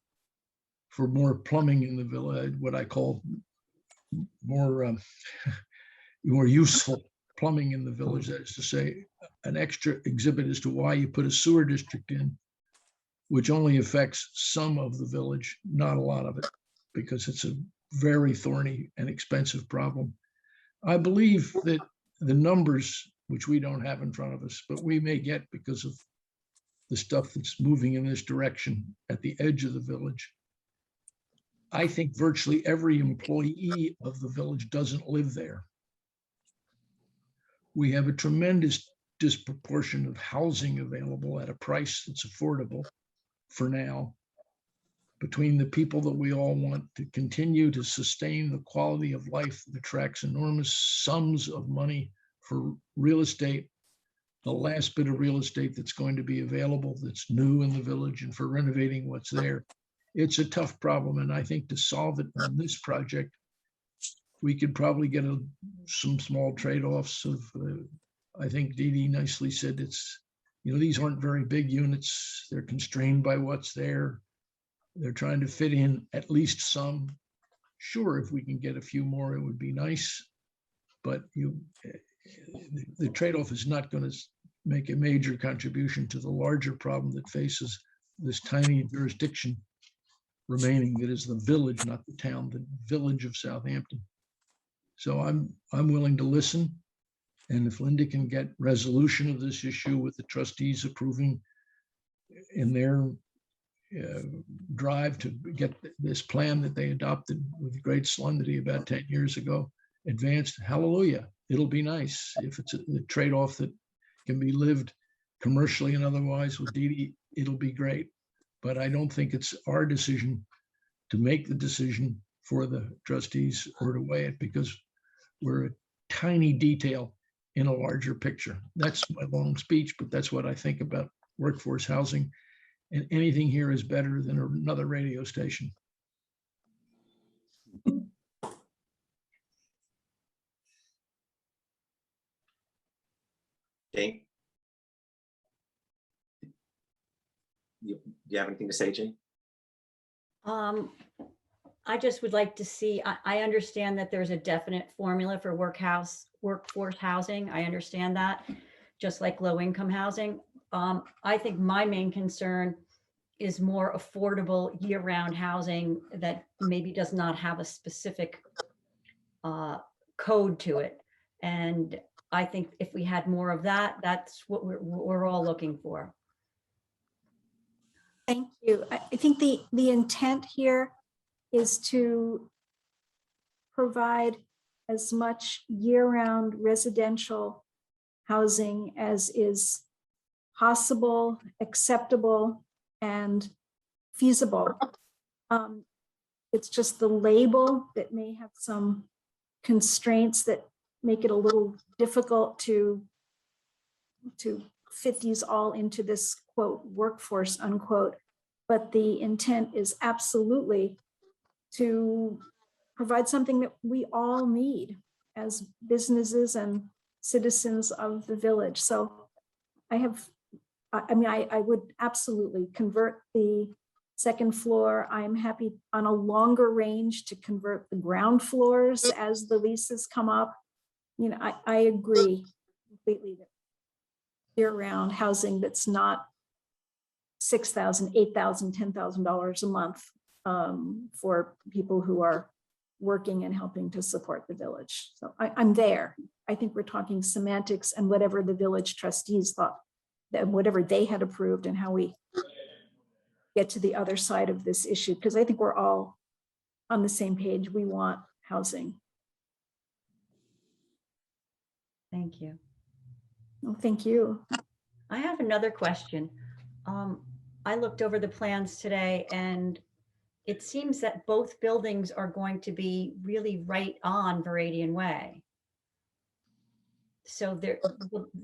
for more plumbing in the villa, what I call more useful plumbing in the village. That is to say, an extra exhibit as to why you put a sewer district in, which only affects some of the village, not a lot of it, because it's a very thorny and expensive problem. I believe that the numbers, which we don't have in front of us, but we may get because of the stuff that's moving in this direction at the edge of the village. I think virtually every employee of the village doesn't live there. We have a tremendous disproportion of housing available at a price that's affordable for now, between the people that we all want to continue to sustain the quality of life that attracts enormous sums of money for real estate, the last bit of real estate that's going to be available that's new in the village, and for renovating what's there. It's a tough problem, and I think to solve it on this project, we could probably get some small trade-offs of, I think Dee Dee nicely said, it's, these aren't very big units. They're constrained by what's there. They're trying to fit in at least some. Sure, if we can get a few more, it would be nice. But the trade-off is not going to make a major contribution to the larger problem that faces this tiny jurisdiction remaining, that is the village, not the town, the village of Southampton. So I'm willing to listen. And if Linda can get resolution of this issue with the trustees approving in their drive to get this plan that they adopted with great solemnity about 10 years ago advanced, hallelujah, it'll be nice. If it's a trade-off that can be lived commercially and otherwise with Dee Dee, it'll be great. But I don't think it's our decision to make the decision for the trustees or to weigh it, because we're a tiny detail in a larger picture. That's my long speech, but that's what I think about workforce housing. And anything here is better than another radio station. Jane? You have anything to say, Jane? I just would like to see, I understand that there's a definite formula for workforce housing. I understand that, just like low income housing. I think my main concern is more affordable year-round housing that maybe does not have a specific code to it. And I think if we had more of that, that's what we're all looking for. Thank you. I think the intent here is to provide as much year-round residential housing as is possible, acceptable, and feasible It's just the label that may have some constraints that make it a little difficult to fit these all into this quote workforce unquote. But the intent is absolutely to provide something that we all need as businesses and citizens of the village. So I would absolutely convert the second floor. I'm happy on a longer range to convert the ground floors as the leases come up. You know, I agree completely that year-round housing that's not $6,000, $8,000, $10,000 a month for people who are working and helping to support the village. So I'm there. I think we're talking semantics and whatever the village trustees thought, that whatever they had approved and how we get to the other side of this issue, because I think we're all on the same page. We want housing. Thank you. Well, thank you. I have another question. I looked over the plans today and it seems that both buildings are going to be really right on Viridian Way. So there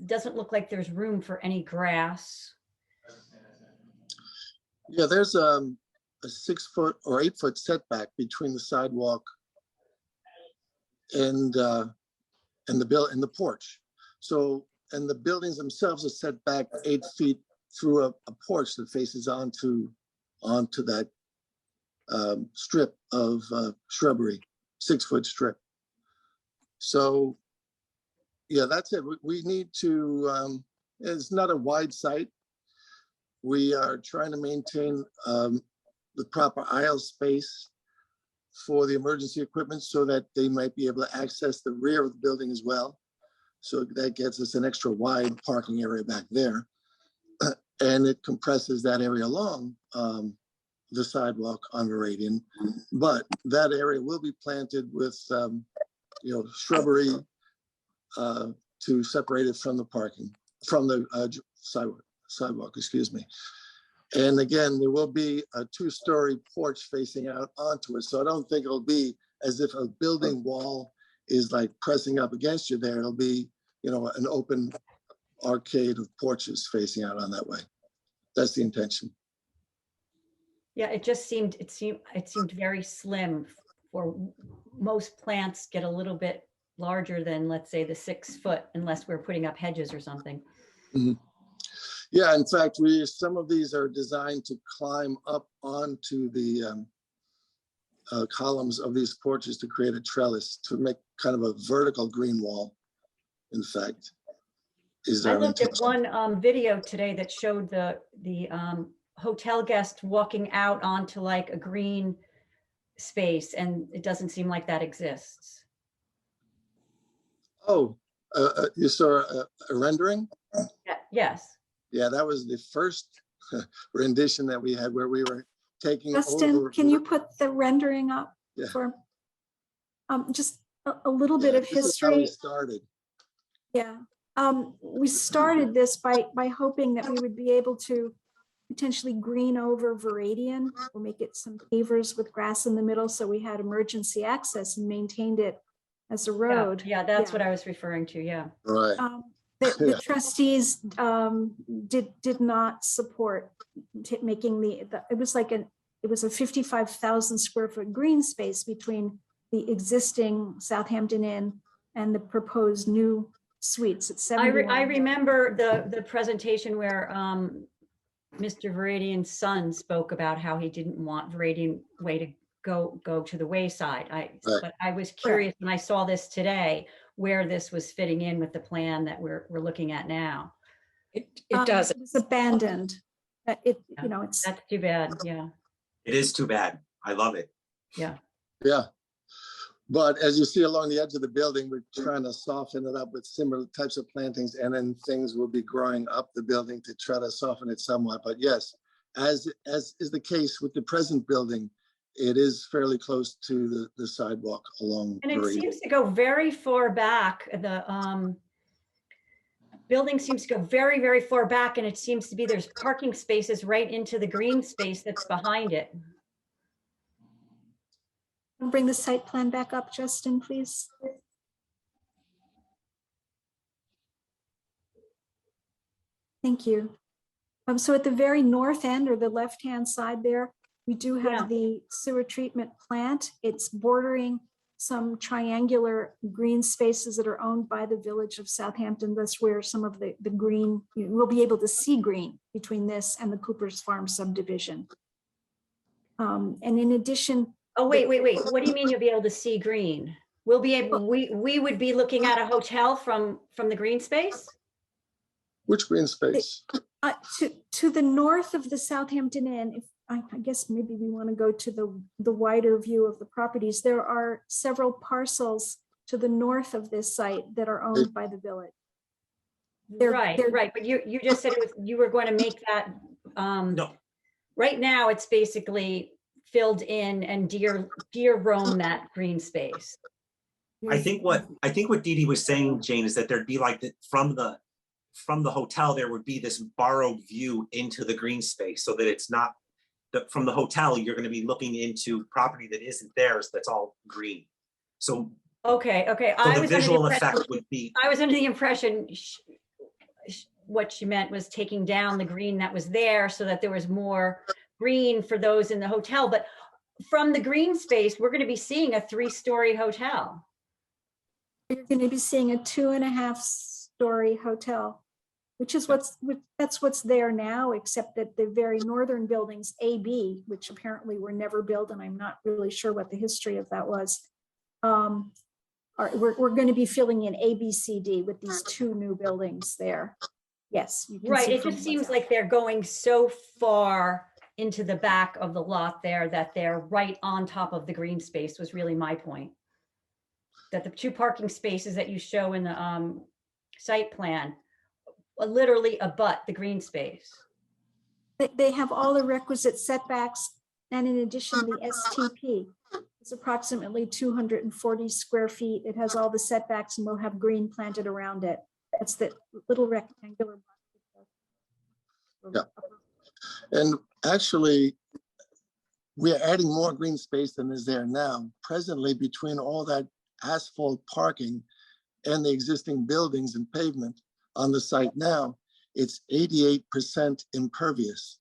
doesn't look like there's room for any grass. Yeah, there's a 6 foot or 8 foot setback between the sidewalk and the porch. So, and the buildings themselves are set back 8 feet through a porch that faces onto that strip of shrubbery, 6 foot strip. So, yeah, that's it. We need to, it's not a wide site. We are trying to maintain the proper aisle space for the emergency equipment so that they might be able to access the rear of the building as well. So that gets us an extra wide parking area back there. And it compresses that area along the sidewalk on Viridian. But that area will be planted with shrubbery to separate it from the parking, from the sidewalk, excuse me. And again, there will be a 2-story porch facing out onto it. So I don't think it'll be as if a building wall is like pressing up against you there. It'll be, an open arcade of porches facing out on that way. That's the intention. Yeah, it seemed very slim. For most plants get a little bit larger than, let's say, the 6 foot, unless we're putting up hedges or something. Mm-hmm. Yeah, in fact, some of these are designed to climb up onto the columns of these porches to create a trellis, to make kind of a vertical green wall, in fact. I looked at one video today that showed the hotel guest walking out onto like a green space, and it doesn't seem like that exists. Oh, you saw a rendering? Yeah, yes. Yeah, that was the first rendition that we had where we were taking Justin, over. can you put the rendering up for just a little bit of this is how history? we started. Yeah, we started this by hoping that we would be able to potentially green over Viridian or make it some pavers with grass in the middle, so we had emergency access and maintained it as a road. Yeah, that's what I was referring to. Yeah. Right. The trustees did not support making it was a 55,000 square foot green space between the existing Southampton Inn and the proposed new suites at 71. I remember the presentation where Mr. Viridian's son spoke about how he didn't want Viridian Way to go to the wayside. But I was curious when I saw this today where this was fitting in with the plan that we're looking at now. It doesn't. It's abandoned. It's that's too bad. Yeah. It is too bad. I love it. Yeah. Yeah. But as you see along the edge of the building, we're trying to soften it up with similar types of plantings, and then things will be growing up the building to try to soften it somewhat. But yes, as is the case with the present building, it is fairly close to the sidewalk along. And it seems to go very far back. The building seems to go very, very far back, and it seems to be there's parking spaces right into the green space that's behind it. Bring the site plan back up, Justin, please. Thank you. So at the very north end or the left-hand side there, we do Yeah. have the sewer treatment plant. It's bordering some triangular green spaces that are owned by the village of Southampton. That's where some of the green, you will be able to see green between this and the Cooper's Farm subdivision. And in addition, Oh, wait. What do you mean you'll be able to see green? We'll be able, we would be looking at a hotel from the green space? Which green space? to the north of the Southampton Inn, if I guess maybe we want to go to the wider view of the properties, there are several parcels to the north of this site that are owned by the village. Right. But you just said you were going to make that. No. Right now, it's basically filled in and deer roam that green space. I think what Dee Dee was saying, Jane, is that there'd be like from the hotel, there would be this borrowed view into the green space, so that it's not from the hotel, you're going to be looking into property that isn't theirs, that's all green. So Okay. so the visual effect would be. I was under the impression what she meant was taking down the green that was there so that there was more green for those in the hotel. But from the green space, we're going to be seeing a 3-story hotel. You're going to be seeing a 2.5-story hotel, which is that's what's there now, except that the very northern buildings, AB, which apparently were never built, and I'm not really sure what the history of that was. We're going to be filling in A, B, C, D with these 2 new buildings there. Yes. You can Right. see It from just what's seems out. like they're going so far into the back of the lot there that they're right on top of the green space was really my point. That the 2 parking spaces that you show in the site plan literally abut the green space. They have all the requisite setbacks, and in addition, the STP is approximately 240 square feet. It has all the setbacks and will have green planted around it. That's the little rectangular. Yeah. And actually, we are adding more green space than is there now. Presently, between all that asphalt parking and the existing buildings and pavement on the site now, it's 88% impervious.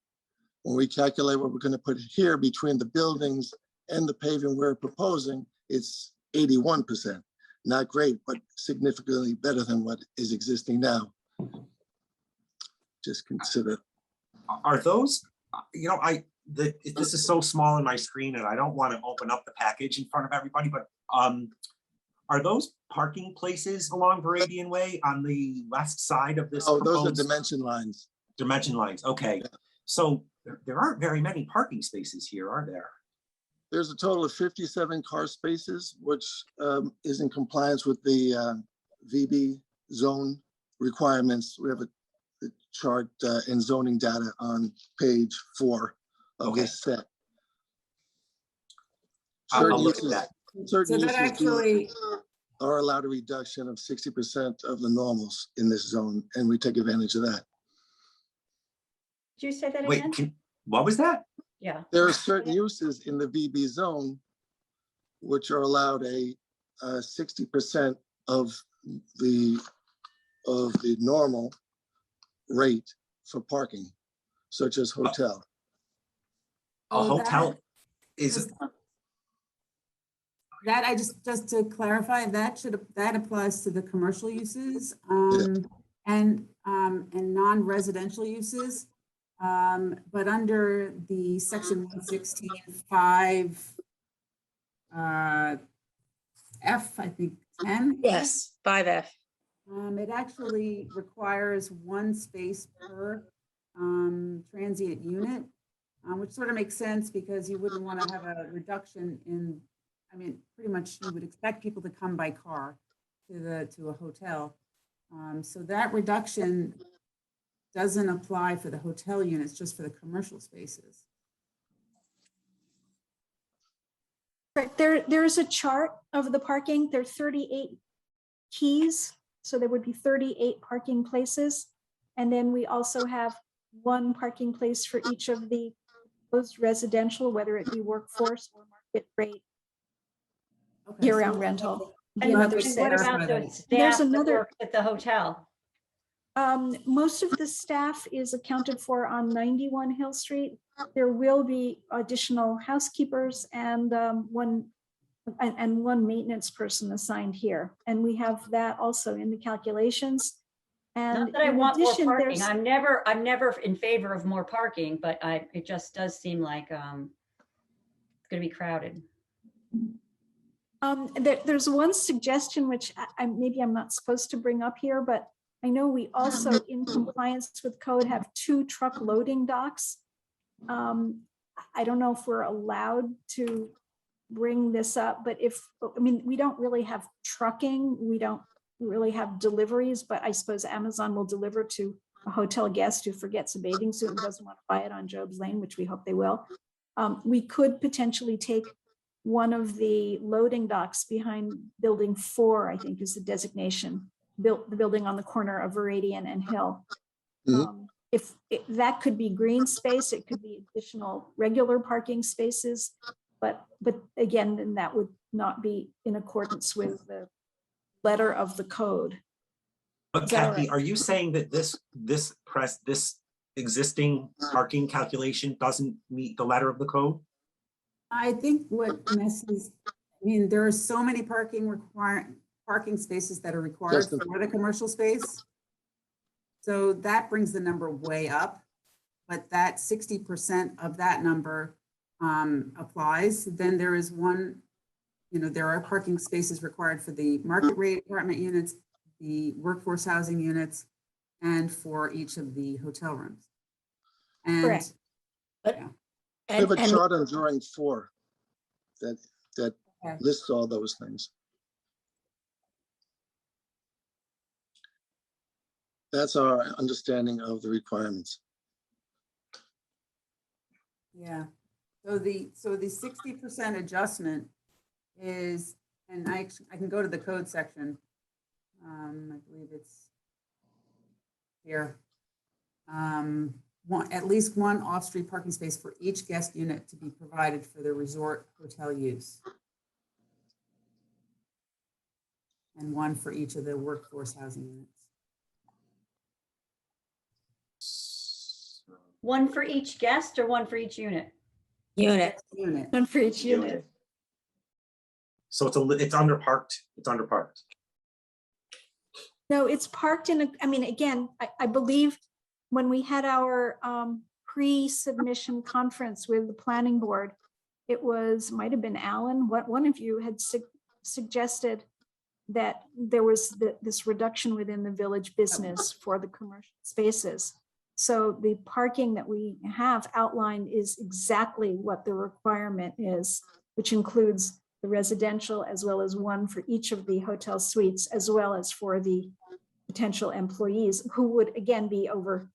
When we calculate what we're going to put here between the buildings and the paving we're proposing, it's 81%. Not great, but significantly better than what is existing now. Just consider. Are those, this is so small in my screen and I don't want to open up the package in front of everybody, but are those parking places along Viridian Way on the left side of this? Oh, those are proposed- dimension lines. Dimension lines, okay. Yeah. So there aren't very many parking spaces here, are there? There's a total of 57 car spaces, which is in compliance with the VB zone requirements. We have a chart and zoning data on page 4 of this set. I'll look at that. Certain So that uses actually, are allowed a reduction of 60% of the normals in this zone, and we take advantage of that. Did you say that Wait, again? what was that? Yeah. There are certain uses in the VB zone which are allowed a 60% of the normal rate for parking, such as hotel. A Oh, hotel is, that I just to clarify, that applies to the commercial uses and non-residential uses. But under the section 116.5 F, I think 10. Yes, 5F. It actually requires 1 space per transient unit, which sort of makes sense because you wouldn't want to have a reduction in, pretty much you would expect people to come by car to a hotel. So that reduction doesn't apply for the hotel units, just for the commercial spaces. Right, there is a chart of the parking. There are 38 keys, so there would be 38 parking places. And then we also have 1 parking place for each of the proposed residential, whether it be workforce or market rate Okay, year-round so- rental. And Another what set. What That's about what the I- staff that another- works at the hotel? Most of the staff is accounted for on 91 Hill Street. There will be additional housekeepers and one maintenance person assigned here. And we have that also in the calculations. And Not that I in want more addition, parking. there's- I'm never in favor of more parking, but it just does seem like it's gonna be crowded. There's one suggestion which maybe I'm not supposed to bring up here, but I know we also, in compliance with code, have 2 truck loading docks. I don't know if we're allowed to bring this up, but we don't really have trucking. We don't really have deliveries, but I suppose Amazon will deliver to a hotel guest who forgets a bathing suit and doesn't want to buy it on Job's Lane, which we hope they will. We could potentially take one of the loading docks behind building 4, I think is the designation, the building on the corner of Viridian and Hill. If that could be green space, it could be additional regular parking spaces, but again, then that would not be in accordance with the letter of the code. But Is that all Kathy, right? are you saying that this existing parking calculation doesn't meet the letter of the code? I think what messes, there are so many parking spaces that are required Just the- for the commercial space. So that brings the number way up, but that 60% of that number applies. Then there is one, there are parking spaces required for the market rate apartment units, the workforce housing units, and for each of the hotel rooms. And Correct. I have a And chart on drawing 4 that Okay. lists all those things. That's our understanding of the requirements. yeah, so the 60% adjustment is, and I can go to the code section. I believe it's here. At least one off-street parking space for each guest unit to be provided for the resort hotel use. And one for each of the workforce housing units. One for each guest or one for each unit? unit, Unit. One for each unit. So it's underparked, it's underparked. No, it's parked in again, I believe when we had our pre-submission conference with the planning board, it might have been Alan, one of you had suggested that there was this reduction within the village business for the commercial spaces. So the parking that we have outlined is exactly what the requirement is, which includes the residential as well as one for each of the hotel suites, as well as for the potential employees who would again be over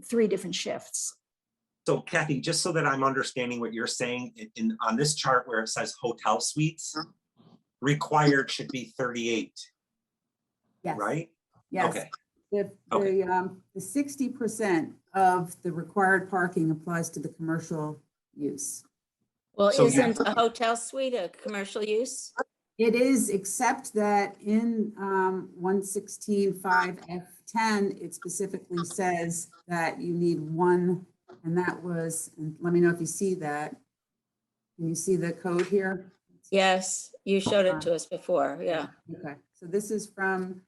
3 different shifts. So Kathy, just so that I'm understanding what you're saying, on this chart where it says hotel suites, required should be 38, Yes. right? Yes. Okay. The Okay. 60% of the required parking applies to the commercial use. well, So you- isn't a hotel suite a commercial use? It is, except that in 116.5F10, it specifically says that you need one, and that was, and let me know if you see that. Can you see the code here? Yes, you showed it to us before, yeah. Okay, so this is from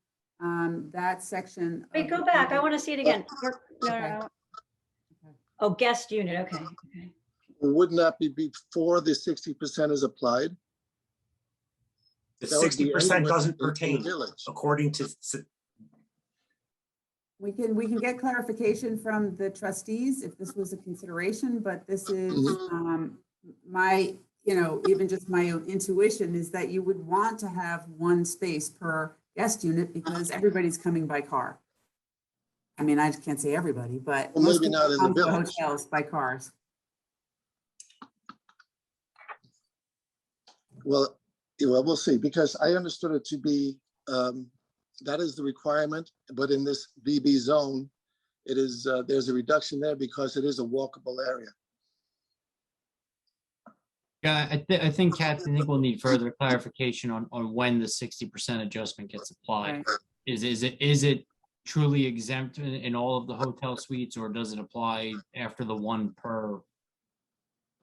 that section. Wait, of go the back. I code. want to see it again. No. Okay. Oh, guest unit, okay. Wouldn't that be before the 60% is applied? The That would be 60% anywhere doesn't in the pertain village. according to, We can get clarification from the trustees if this was a consideration, but this is my, even just my own intuition is that you would want to have one space per guest unit because everybody's coming by car. I mean, I can't say everybody, but Well, most maybe people not in the come to village. hotels by cars. Well, we'll see, because I understood it to be, that is the requirement, but in this BB zone, it is, there's a reduction there because it is a walkable area. Yeah, I think, Kathy, I think we'll need further clarification on when the 60% adjustment gets applied. Right. Is it truly exempt in all of the hotel suites, or does it apply after the one per?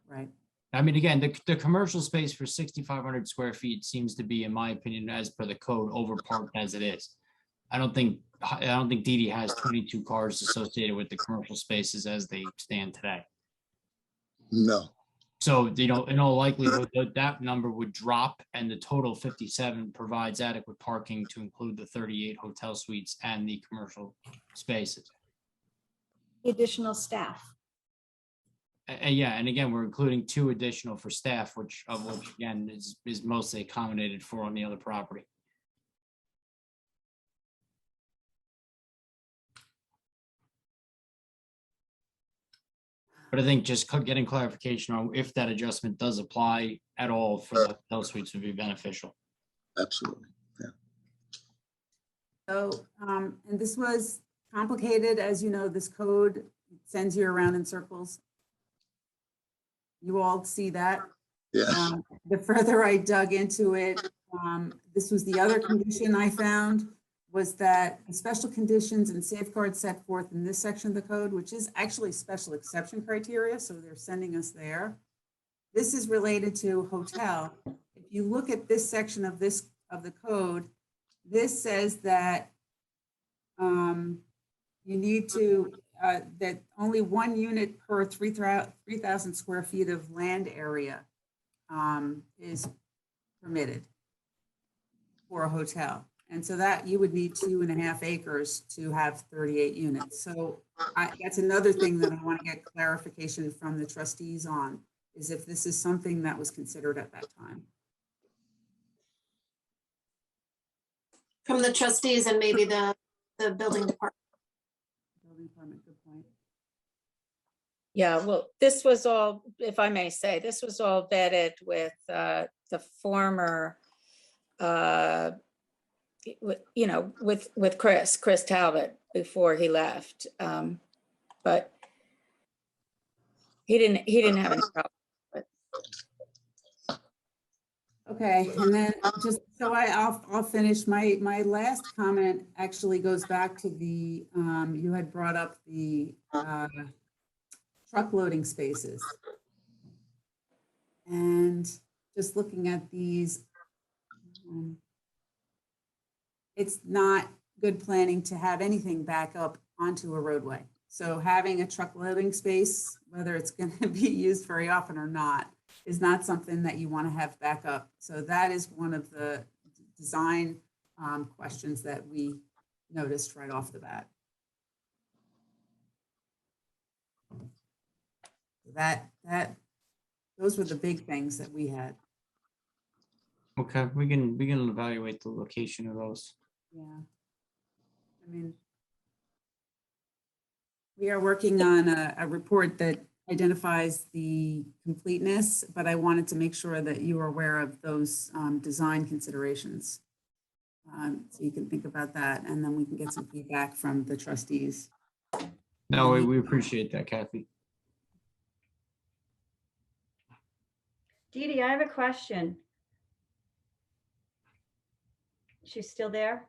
Right. I mean, again, the commercial space for 6,500 square feet seems to be, in my opinion, as per the code, overparked as it is. I don't think Didi has 22 cars associated with the commercial spaces as they stand today. No. So, in all likelihood, that number would drop, and the total 57 provides adequate parking to include the 38 hotel suites and the commercial spaces. Additional staff. And yeah, and again, we're including 2 additional for staff, which again is mostly accommodated for on the other property. But I think just getting clarification on if that adjustment does apply at all for the hotel suites would be beneficial. Absolutely. Yeah. So, and this was complicated, as you know, this code sends you around in circles. You all see that. Yes. The further I dug into it, this was the other condition I found, was that the special conditions and safeguards set forth in this section of the code, which is actually special exception criteria, so they're sending us there. This is related to hotel. If you look at this section of the code, this says that you need to, that only 1 unit per 3,000 square feet of land area is permitted for a hotel. And so that you would need 2.5 acres to have 38 units. So that's another thing that I want to get clarification from the trustees on, is if this is something that was considered at that time. From the trustees and maybe the building department. Building department, good point. Yeah, well, this was all, if I may say, this was all vetted with the former, with Chris Talbot before he left. But he didn't have any problem. Okay, and then just so I'll finish. My last comment actually goes back to the, you had brought up the truck loading spaces. And just looking at these, it's not good planning to have anything back up onto a roadway. So having a truck loading space, whether it's going to be used very often or not, is not something that you want to have back up. So that is one of the design questions that we noticed right off the bat. Those were the big things that we had. Okay, we can evaluate the location of those. Yeah. I mean, we are working on a report that identifies the completeness, but I wanted to make sure that you are aware of those design considerations. So you can think about that, and then we can get some feedback from the trustees. No, we appreciate that, Kathy. Dee Dee, I have a question. She's still there?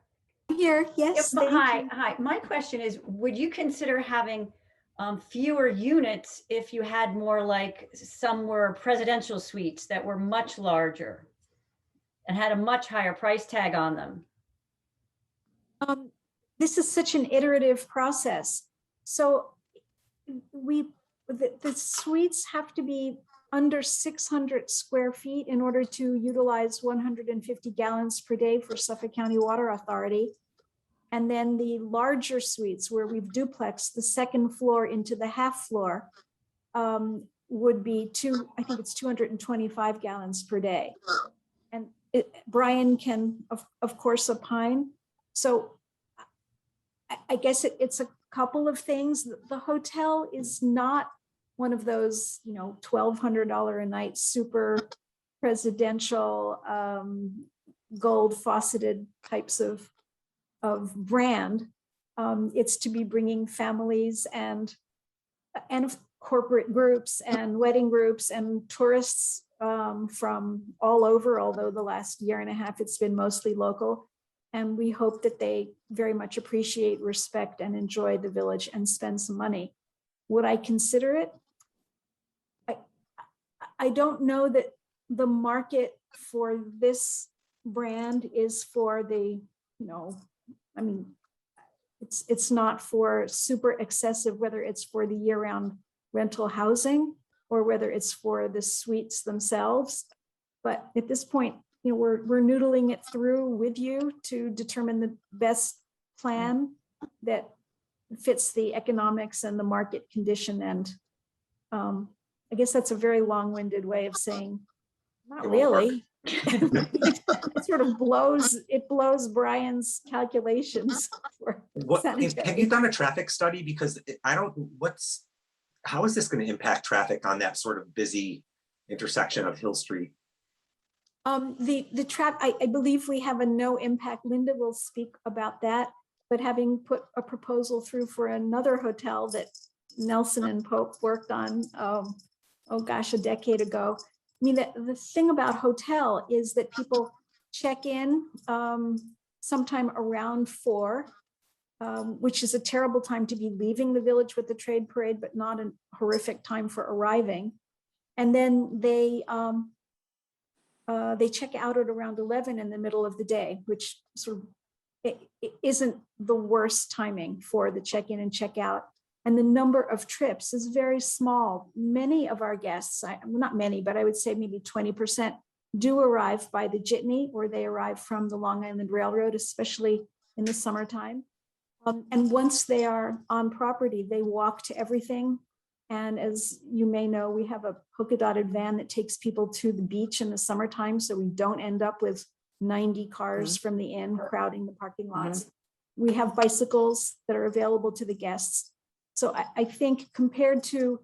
Here, yes. Yep, thank hi, you. hi. My question is, would you consider having fewer units if you had more, like some were presidential suites that were much larger and had a much higher price tag on them? This is such an iterative process. So the suites have to be under 600 square feet in order to utilize 150 gallons per day for Suffolk County Water Authority. And then the larger suites where we've duplexed the second floor into the half floor would be I think it's 225 gallons per day. And Brian can, of course, opine. So I guess it's a couple of things. The hotel is not one of those, $1,200 a night super presidential gold fauceted types of brand. It's to be bringing families and corporate groups and wedding groups and tourists from all over, although the last year and a half, it's been mostly local. And we hope that they very much appreciate, respect, and enjoy the village and spend some money. Would I consider it? I don't know that the market for this brand is for the, I mean, it's not for super excessive, whether it's for the year-round rental housing or whether it's for the suites themselves. But at this point, we're noodling it through with you to determine the best plan that fits the economics and the market condition. And I guess that's a very long-winded way of saying, not really. It sort of blows Brian's calculations. Have you done a traffic study? Because how is this going to impact traffic on that sort of busy intersection of Hill Street? I believe we have a no impact. Linda will speak about that, but having put a proposal through for another hotel that Nelson and Pope worked on, oh gosh, a decade ago. I mean, the thing about hotel is that people check in sometime around 4, which is a terrible time to be leaving the village with the trade parade, but not a horrific time for arriving. And then they check out at around 11 in the middle of the day, which sort of it isn't the worst timing for the check-in and check-out. And the number of trips is very small. Many of our guests, not many, but I would say maybe 20% do arrive by the jitney, or they arrive from the Long Island Railroad, especially in the summertime. And once they are on property, they walk to everything. And as you may know, we have a polka dotted van that takes people to the beach in the summertime, so we don't end up with 90 cars from the inn crowding the parking lots. We have bicycles that are available to the guests. So I think compared to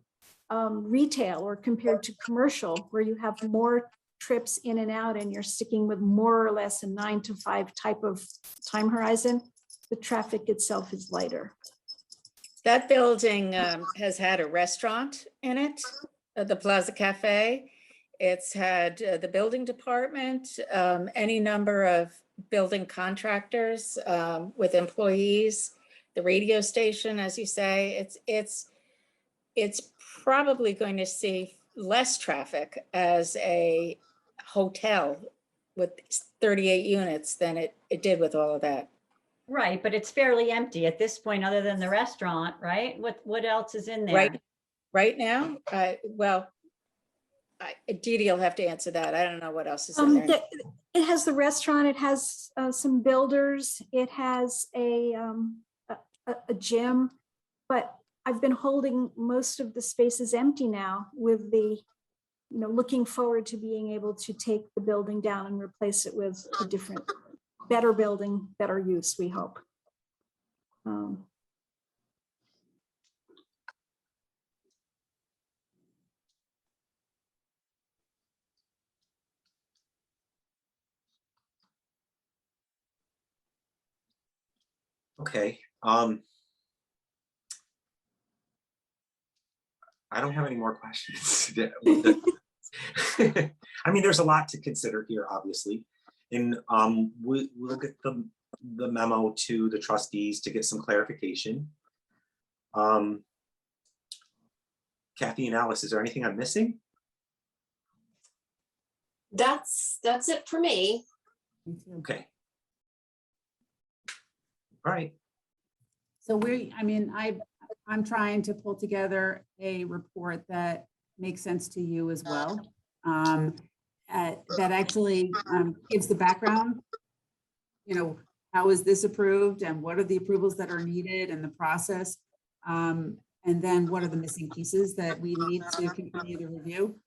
retail or compared to commercial, where you have more trips in and out and you're sticking with more or less a 9 to 5 type of time horizon, the traffic itself is lighter. That building has had a restaurant in it, the Plaza Cafe. It's had the building department, any number of building contractors with employees, the radio station, as you say. It's probably going to see less traffic as a hotel with 38 units than it did with all of that. Right, but it's fairly empty at this point, other than the restaurant, right? What else is in there? Right now? Well, Dee Dee will have to answer that. I don't know what else is in there. It has the restaurant, it has some builders, it has a gym, but I've been holding most of the spaces empty now with the, looking forward to being able to take the building down and replace it with a different, better building, better use, we hope. Okay. I don't have any more questions. I mean, there's a lot to consider here, obviously. And we'll get the memo to the trustees to get some clarification. Kathy and Alice, is there anything I'm missing? That's it for me. Okay. All right. So I'm trying to pull together a report that makes sense to you as well. That actually gives the background, how is this approved and what are the approvals that are needed and the process? And then what are the missing pieces that we need to continue the review?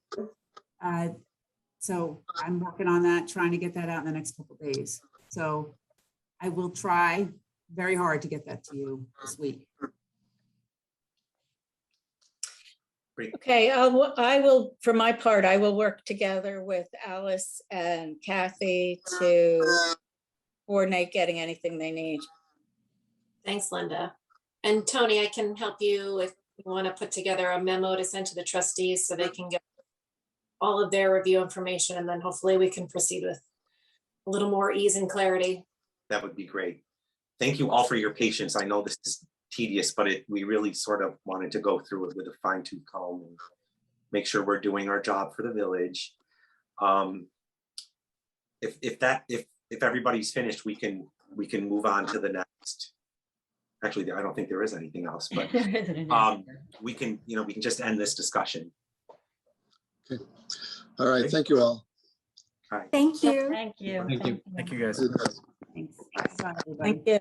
So I'm working on that, trying to get that out in the next couple of days. So I will try very hard to get that to you this week. Great. Okay, I will, for my part, I will work together with Alice and Kathy to coordinate getting anything they need. Thanks, Linda. And Tony, I can help you we want to put together a memo to send to the trustees so they can get all of their review information, and then hopefully we can proceed with a little more ease and clarity. That would be great. Thank you all for your patience. I know this is tedious, but we really sort of wanted to go through it with a fine tooth comb and make sure we're doing our job for the village. If everybody's finished, we can move on to the next. Actually, I don't think there is anything else, but we can just end this discussion. Okay. All right. Thank you all. All right. Thank you. Thank you. Thank you. Thank you, guys. Thanks. Bye, everybody. Thank you.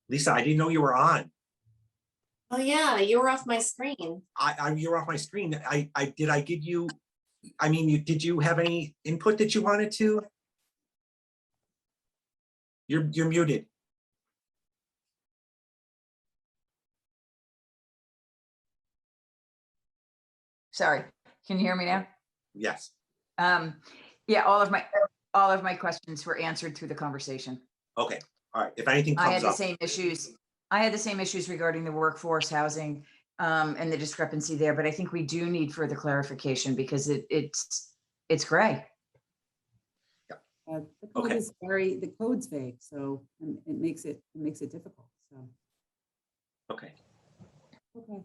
Lisa, I didn't know you were on. Oh yeah, you were off my screen. You were off my screen. Did I give you? I mean, did you have any input that you wanted to? You're muted. Sorry, can you hear me now? Yes. Yeah, all of my questions were answered through the conversation. Okay. All right. If anything I comes had the up, same issues. I had the same issues regarding the workforce housing and the discrepancy there, but I think we do need further clarification because it's gray. The code Okay. is the code's vague, so it makes it difficult, so. okay. Okay,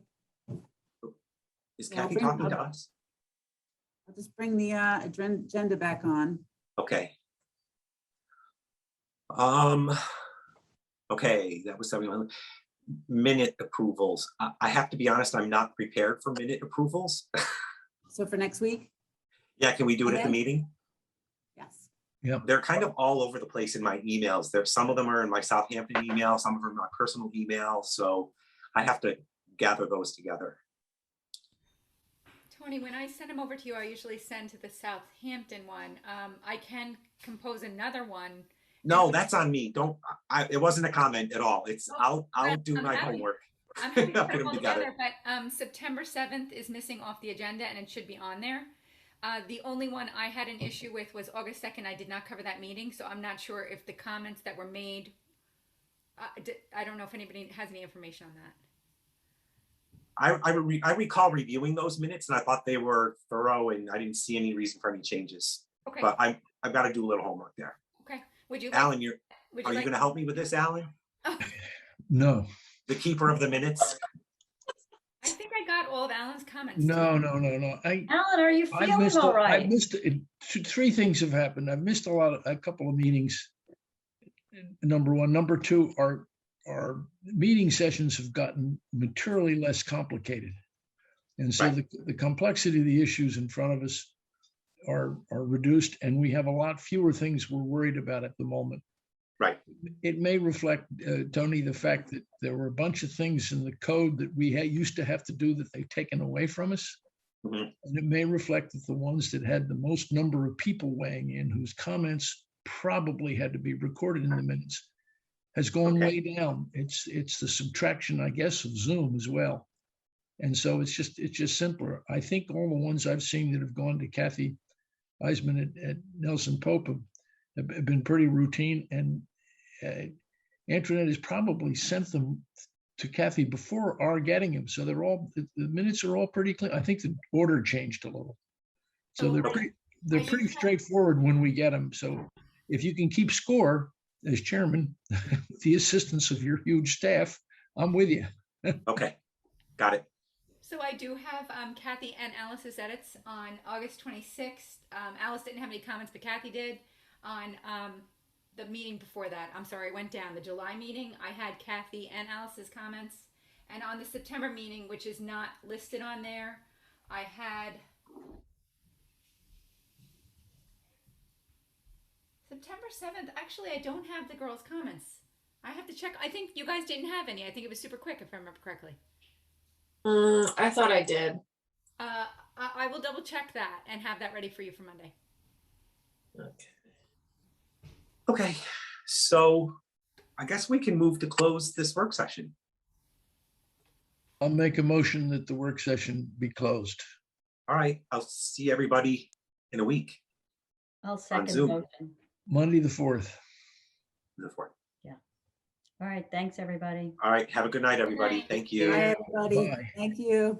Is Yeah, I'll Kathy bring- talking to us? I'll just bring the agenda back on. Okay. Okay, that was 71. Minute approvals. I have to be honest, I'm not prepared for minute approvals. So for next week? Yeah, can we do it at the Okay. meeting? Yes. They're kind of all over the place in my emails. Some of them are in my Southampton email, some of them are my personal email, so I have to gather those together. Tony, when I send them over to you, I usually send to the Southampton one. I can compose another one. No, that's on me. It wasn't a comment at all. I'll do I'm my happy- homework. I'm happy to I'll put put them them all together. together, but September 7th is missing off the agenda and it should be on there. The only one I had an issue with was August 2nd. I did not cover that meeting, so I'm not sure if the comments that were made, I don't know if anybody has any information on that. I recall reviewing those minutes and I thought they were thorough and I didn't see any reason for any changes. Okay. But I've got to do a little homework there. Okay. Would you Alan, like, are you going to help me with this, Alan? No, The keeper of the minutes? I think I got all of Alan's comments. no. Alan, are you I feeling missed, all I right? missed, three things have happened. I've missed a couple of meetings. Number one. Number two, our meeting sessions have gotten materially less complicated. And so Right. the complexity of the issues in front of us are reduced, and we have a lot fewer things we're worried about at the moment. Right. It may reflect, Tony, the fact that there were a bunch of things in the code that we used to have to do that they've taken away from us. Mhm. And it may reflect that the ones that had the most number of people weighing in, whose comments probably had to be recorded in the minutes, has gone Okay. way down. It's the subtraction, I guess, of Zoom as well. And so it's just simpler. I think all the ones I've seen that have gone to Kathy Eisman at Nelson Pope have been pretty routine, and Antoinette has probably sent them to Kathy before our getting them. So the minutes are all pretty clean. I think the order changed a little. So they're pretty straightforward when we get them. So if you can keep score as chairman, with the assistance of your huge staff, I'm with you. Okay, got it. So I do have Kathy and Alice's edits on August 26th. Alice didn't have any comments, but Kathy did. On the meeting before that, I'm sorry, it went down. The July meeting, I had Kathy and Alice's comments. And on the September meeting, which is not listed on there, I had September 7th. Actually, I don't have the girls' comments. I have to check. I think you guys didn't have any. I think it was super quick, if I remember correctly. I thought I did. I will double check that and have that ready for you for Monday. Okay, so I guess we can move to close this work session. I'll make a motion that the work session be closed. All right, I'll see everybody in a week. I'll second the Zoom. motion. Monday, the 4th. The 4th. Yeah. All right, thanks, everybody. All right, have a good night, everybody. night. Thank you. Bye, everybody. Bye. Thank you.